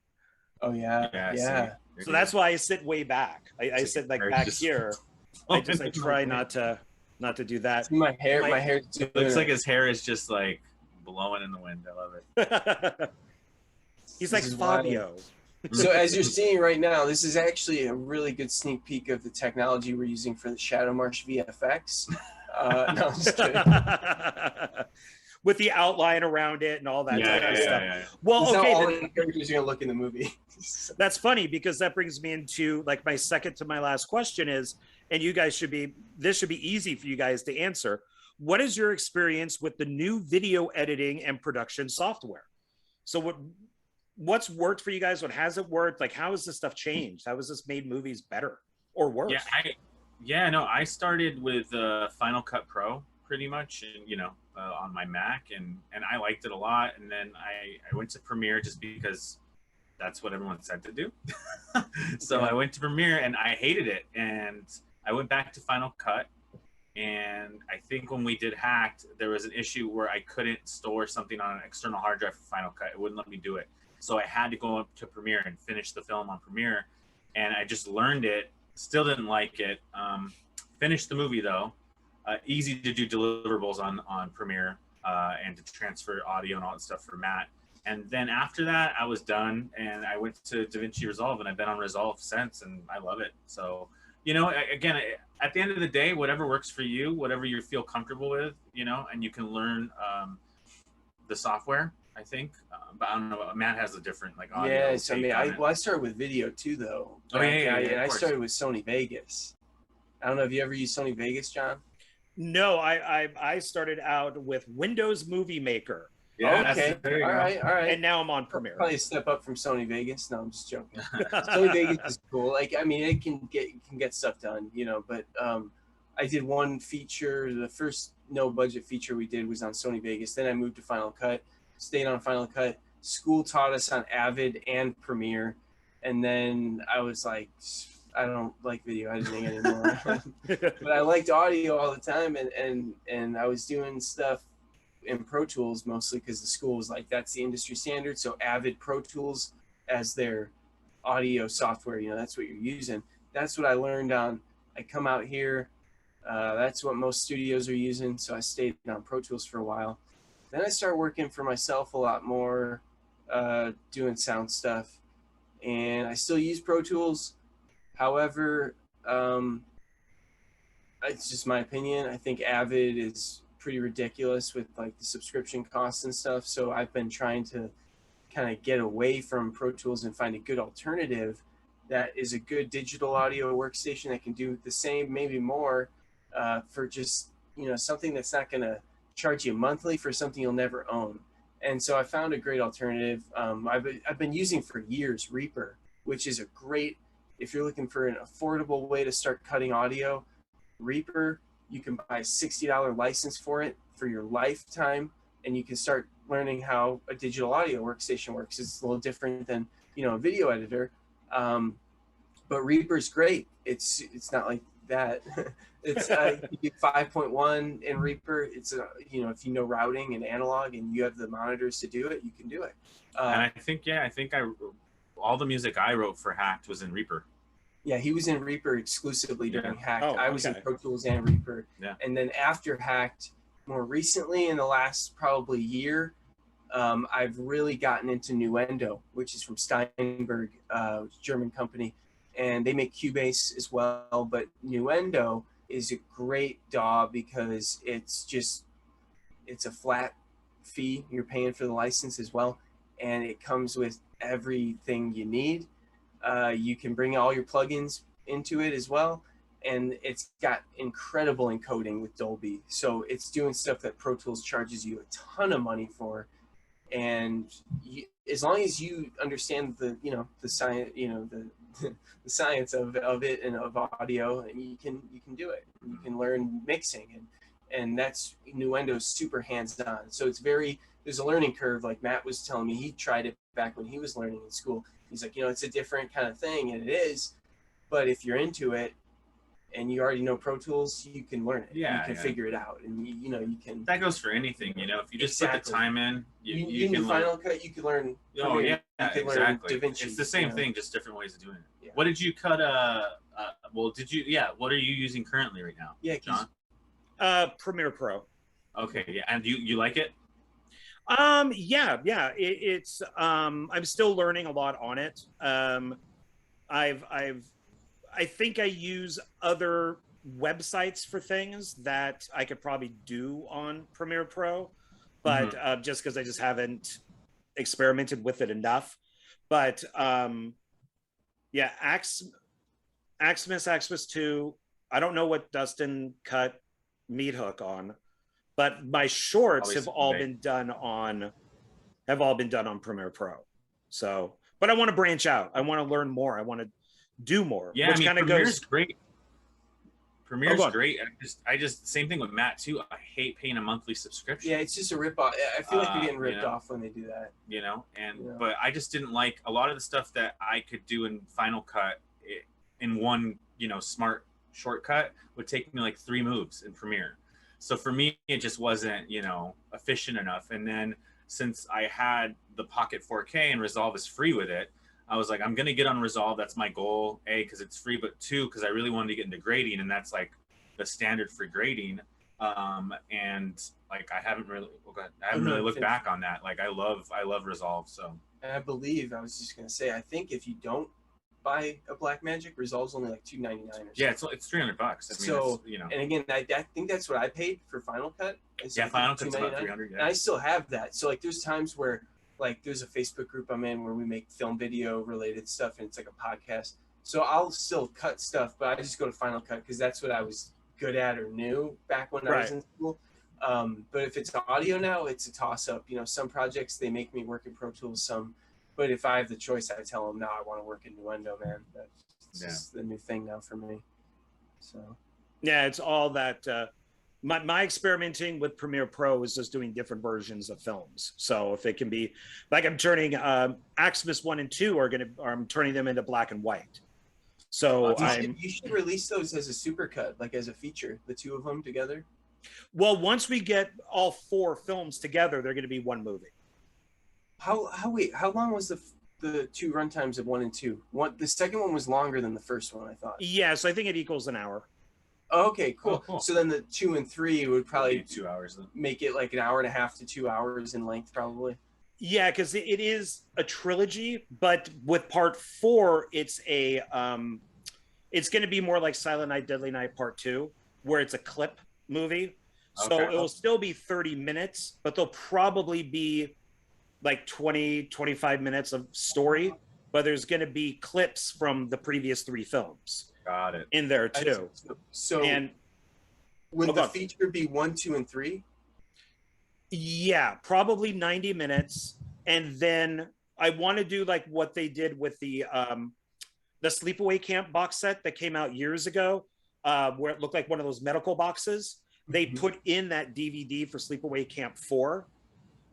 Oh yeah. So that's why I sit way back. I sit like back here. I try not to do that. See, my hair looks like his hair is just like blowing in the wind. I love it. He's like Fabio. So as you're seeing right now, this is actually a really good sneak peek of the technology we're using for the Shadow Marsh VFX. No, I'm just kidding. With the outline around it and all that type of stuff. Yeah. Well, okay. All the characters are gonna look in the movie. That's funny, because that brings me into like my second to my last question is, and you guys this should be easy for you guys to answer. What is your experience with the new video editing and production software? So what's worked for you guys? What hasn't worked? Like, how has this stuff changed? How has this made movies better or worse? I started with Final Cut Pro pretty much, and, you know, on my Mac, and I liked it a lot. And then I went to Premiere just because that's what everyone said to do. So I went to Premiere and I hated it, and I went back to Final Cut. And I think when we did Hacked, there was an issue where I couldn't store something on an external hard drive for Final Cut. It wouldn't let me do it. So I had to go up to Premiere and finish the film on Premiere. And I just learned it, still didn't like it. Finished the movie though. Easy to do deliverables on Premiere, and to transfer audio and all that stuff for Matt. And then after that, I was done, and I went to DaVinci Resolve, and I've been on Resolve since, and I love it. So, you know, again, at the end of the day, whatever works for you, whatever you feel comfortable with, you know, and you can learn the software, I think. But I don't know, Matt has a different like audio. Yeah, so I started with video too, though. And I started with Sony Vegas. I don't know, have you ever used Sony Vegas, John? No, I started out with Windows Movie Maker. Yeah, Okay. there you All go. right. All right. And now I'm on Premiere. Probably a step up from Sony Vegas. No, I'm just joking. Sony Vegas is cool. Like, I mean, it can get stuff done, you know. But I did one feature. The first no budget feature we did was on Sony Vegas. Then I moved to Final Cut. Stayed on Final Cut. School taught us on Avid and Premiere, and then I was like, I don't like video editing anymore. But I liked audio all the time, and I was doing stuff in Pro Tools mostly because the school was like, that's the industry standard. So Avid Pro Tools as their audio software, you know, that's what you're using. That's what I learned on. I come out here. That's what most studios are using. So I stayed on Pro Tools for a while. Then I started working for myself a lot more, doing sound stuff, and I still use Pro Tools. However, it's just my opinion. I think Avid is pretty ridiculous with like the subscription costs and stuff. So I've been trying to kind of get away from Pro Tools and find a good alternative that is a good digital audio workstation that can do the same, maybe more, for just, you know, something that's not going to charge you monthly for something you'll never own. And so I found a great alternative. I've been using for years Reaper, which is a great, if you're looking for an affordable way to start cutting audio, Reaper, you can buy a $60 license for it for your lifetime, and you can start learning how a digital audio workstation works. It's a little different than, you know, a video editor, but Reaper's great. It's not like that. It's you get 5.1 in Reaper. It's you know, if you know routing and analog and you have the monitors to do it, you can do it. And I think all the music I wrote for Hacked was in Reaper. Yeah, he was in Reaper exclusively during Hacked. Oh, I was in okay. Pro Tools and Reaper. Yeah. And then after Hacked, more recently in the last probably year, I've really gotten into Nuendo, which is from Steinberg, German company, and they make Cubase as well. But Nuendo is a great DAW because it's a flat fee. You're paying for the license as well, and it comes with everything you need. You can bring all your plugins into it as well, and it's got incredible encoding with Dolby. So it's doing stuff that Pro Tools charges you a ton of money for, and as long as you understand the science, the science of it and of audio, and you can do it. You can learn mixing, and that's Nuendo's super hands-on. So there's a learning curve. Like Matt was telling me, he tried it back when he was learning in school. He's like, you know, it's a different kind of thing, and it is, but if you're into it and you already know Pro Tools, you can learn it. Yeah, you can figure it out, and you can. That goes for anything, you know. If you just put the time in, you can can learn. Final Cut. You can learn. Oh yeah, you can exactly. learn DaVinci, It's the same thing, just different ways of doing it. Yeah. What did you cut? Well, did you? Yeah. What are you using currently right now? Yeah, John. Premiere Pro. Okay. Yeah. And you like it? Yeah. It's I'm still learning a lot on it. I think I use other websites for things that I could probably do on Premiere Pro, but just because I just haven't experimented with it enough. But yeah, Axmis 2. I don't know what Dustin cut Meat Hook on, but my shorts have all been done on Premiere Pro. So, but I want to branch out. I want to learn more. I want to do more. Yeah, which kind of Premiere's goes great. Premiere's great. I just same thing with Matt too. I hate paying a monthly subscription. Yeah, it's just a rip off. I feel like you're getting ripped off when they do that. You know, but I just didn't like a lot of the stuff that I could do in Final Cut in one, smart shortcut would take me like 3 moves in Premiere. So for me, it just wasn't, efficient enough. And then since I had the Pocket 4K and Resolve is free with it, I was like, I'm going to get on Resolve. That's my goal. A, because it's free, but 2, because I really wanted to get into grading, and that's like the standard for grading. And like, I haven't really looked back on that. Like, I love Resolve. So, and I was just going to say, I think if you don't buy a Blackmagic, Resolve's only like $299 or something. Yeah, it's $300. I mean, so, and again, I think that's what I paid for Final Cut. Yeah, Final Cut's about $300. Yeah. And I still have that. So like, there's times where like there's a Facebook group I'm in where we make film video related stuff, and it's like a podcast. So I'll still cut stuff, but I just go to Final Cut because that's what I was good at or knew back when I was in school. But if it's audio now, it's a toss up. You know, some projects they make me work in Pro Tools, some, but if I have the choice, I tell them, no, I want to work in Nuendo, man. That's just the new thing now for me. So yeah, it's all that. My experimenting with Premiere Pro is just doing different versions of films. So if it can be like, I'm turning Aximus 1 and 2 I'm turning them into black and white. So you should release those as a supercut, like as a feature, the two of them together. Well, once we get all 4 films together, they're going to be one movie. How long was the 2 runtimes of 1 and 2? The second one was longer than the first one, I thought. Yeah, so I think it equals an hour. Oh, okay, cool. Oh, cool. So then the 2 and 3 would probably 2 hours then. Make it like an hour and a half to 2 hours in length, probably. Yeah, because it is a trilogy, but with part 4, it's a it's going to be more like Silent Night, Deadly Night Part 2, where it's a clip movie. So it will still be 30 minutes, but there'll probably be like 20-25 minutes of story, but there's going to be clips from the previous 3 films. Got it. In there too. So and would the feature be 1, 2, and 3? Yeah, probably 90 minutes. And then I want to do like what they did with the Sleepaway Camp box set that came out years ago, where it looked like one of those medical boxes. They put in that DVD for Sleepaway Camp 4.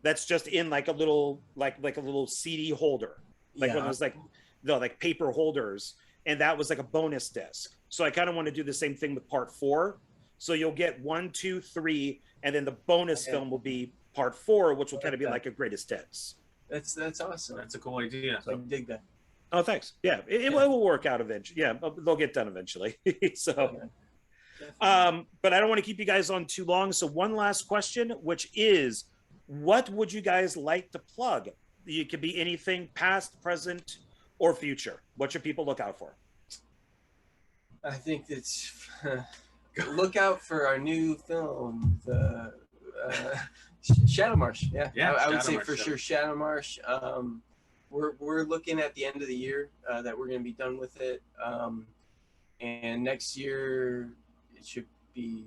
That's just in like a little like a little CD holder, like one of those like paper holders. And that was like a bonus disc. So I kind of want to do the same thing with part 4. So you'll get 1, 2, 3, and then the bonus film will be part 4, which will kind of be like a greatest hits. That's awesome. That's a cool idea. I dig that. Oh, thanks. Yeah, it will work out eventually. Yeah, they'll get done eventually. So, but I don't want to keep you guys on too long. So one last question, which is, what would you guys like to plug? It could be anything past, present, or future. What should people look out for? I think it's look out for our new film, the Shadow Marsh. Yeah, I would say for sure Shadow Marsh. We're looking at the end of the year that we're going to be done with it, and next year it should be.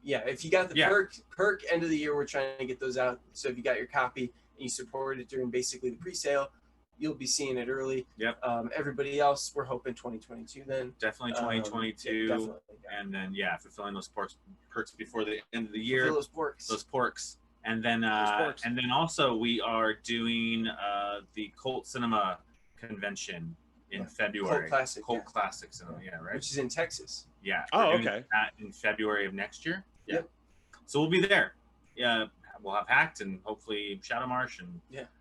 Yeah, if you got the perk end of the year, we're trying to get those out. So if you got your copy and you supported it during basically the pre-sale, you'll be seeing it early. Yep. Everybody else, we're hoping 2022 then. Definitely 2022. Definitely, and then fulfilling those perks before the end of the year. Fulfill those porks. And then also we are doing the Cult Cinema Convention in February. Cult Classic Cinema, right? Which is in Texas. Yeah. Oh, okay. That in February of next year. Yeah. Yep. So we'll be there. Yeah, we'll have Hacked and hopefully Shadow Marsh and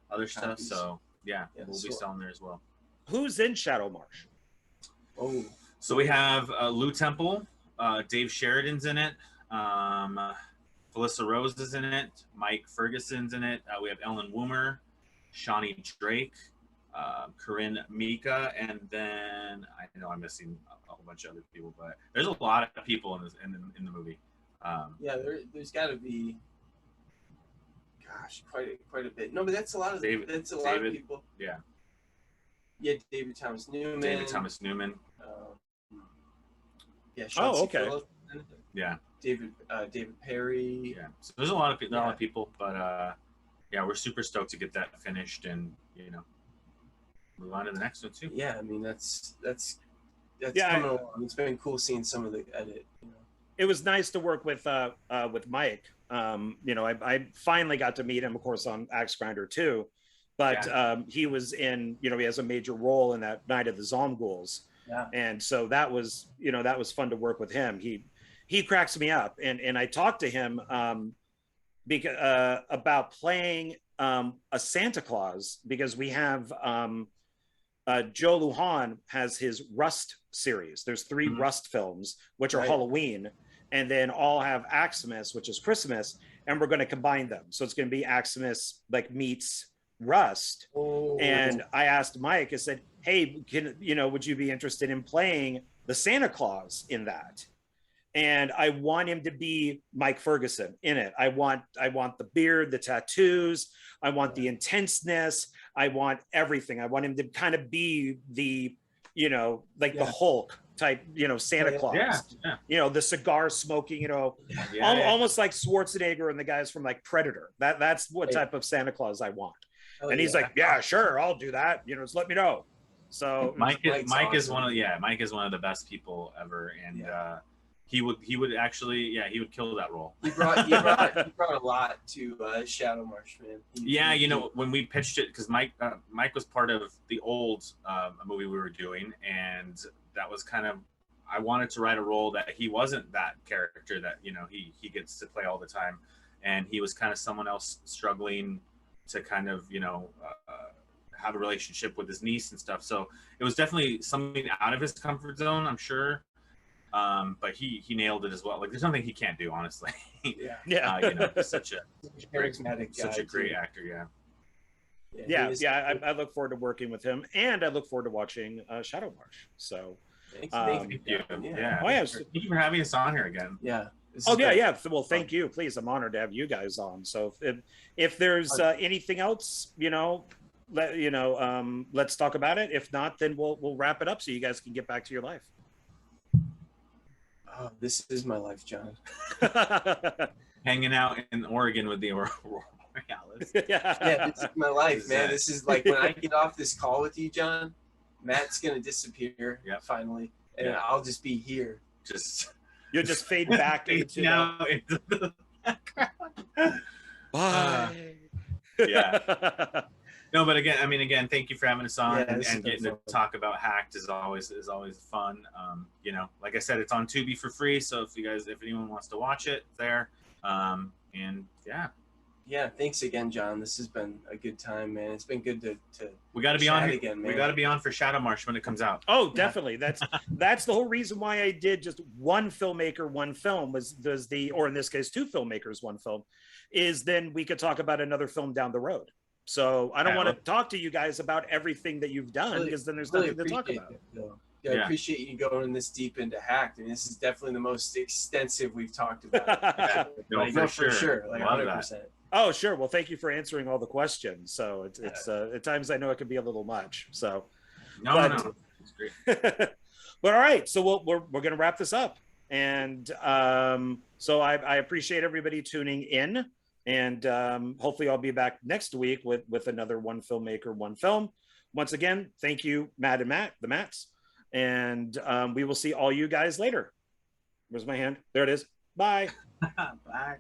other stuff. So we'll be selling there as well. Who's in Shadow Marsh? Oh, so we have Lou Temple, Dave Sheridan's in it, Felissa Rose is in it, Mike Ferguson's in it. We have Ellen Woomer, Shawnee Drake, Corinne Mika, and then I know I'm missing a whole bunch of other people, but there's a lot of people in the movie. There's got to be. Gosh, quite a bit. No, but that's a lot of lot of people. Yeah. Yeah, David Thomas Newman. Sean okay. Yeah. David Perry. Yeah. So there's a lot of people, but we're super stoked to get that finished and move on to the next one too. Yeah, I mean that's coming along. It's been cool seeing some of the edit. It was nice to work with Mike. I finally got to meet him, of course, on Axe Grinder too, but he was in, he has a major role in that Night of the Zomghouls. Yeah. And so that was fun to work with him. He cracks me up, and I talked to him about playing a Santa Claus, because we have Joe Lujan has his Rust series. There's 3 Rust films, which are Halloween, and then all have Aximus, which is Christmas, and we're going to combine them. So it's going to be Aximus meets Rust. Oh. And I asked Mike, I said, hey, would you be interested in playing the Santa Claus in that? And I want him to be Mike Ferguson in it. I want the beard, the tattoos. I want the intenseness. I want everything. I want him to kind of be the, the Hulk type, you know, Santa Claus. Yeah. You know, the cigar smoking, you know, almost like Schwarzenegger and the guys from like Predator. That's what type of Santa Claus I want. And he's like, yeah, sure, I'll do that. You know, just let me know. So Mike is one of the best people ever, and he would actually he would kill that role. He brought a lot to Shadow Marsh, man. You know, when we pitched it, because Mike was part of the old movie we were doing, and that was kind of, I wanted to write a role that he wasn't that character that, you know, he gets to play all the time, and he was kind of someone else struggling to kind of, you know, have a relationship with his niece and stuff. So it was definitely something out of his comfort zone, I'm sure. But he nailed it as well. Like, there's nothing he can't do, honestly. You know, he's such a charismatic guy, such a great actor. I look forward to working with him, and I look forward to watching Shadow Marsh. So thank you. Thank you for having us on here again. Well, thank you. Please, I'm honored to have you guys on. So if there's anything else, you know, let's talk about it. If not, then we'll wrap it up so you guys can get back to your life. Oh, this is my life, John. Hanging out in Oregon with the Royals. Yeah, this is my life, man. This is like, when I get off this call with you, John, Matt's gonna disappear finally, and I'll just be here. You'll just fade back into the background. Bye. No, but again, thank you for having us on, and getting to talk about Hacked is always fun. You know, like I said, it's on Tubi for free, so if anyone wants to watch it, there. Thanks again, John. This has been a good time, man. It's been good to we got to be on again, man. We got to be on for Shadow Marsh when it comes out. Oh, definitely. That's the whole reason why I did just one filmmaker, one film or in this case, two filmmakers, one film, is then we could talk about another film down the road. So I don't want to talk to you guys about everything that you've done, because then there's nothing to talk about. I appreciate you going this deep into Hacked. I mean, this is definitely the most extensive we've talked about. For sure. Like 100%. Oh, sure. Well, thank you for answering all the questions. So it's at times I know it can be a little much. So no. It's great. But all right, so we're going to wrap this up, and so I appreciate everybody tuning in. And hopefully I'll be back next week with another one filmmaker, one film. Once again, thank you, Matt and Matt, the Matts. And we will see all you guys later. Where's my hand? There it is. Bye. Bye.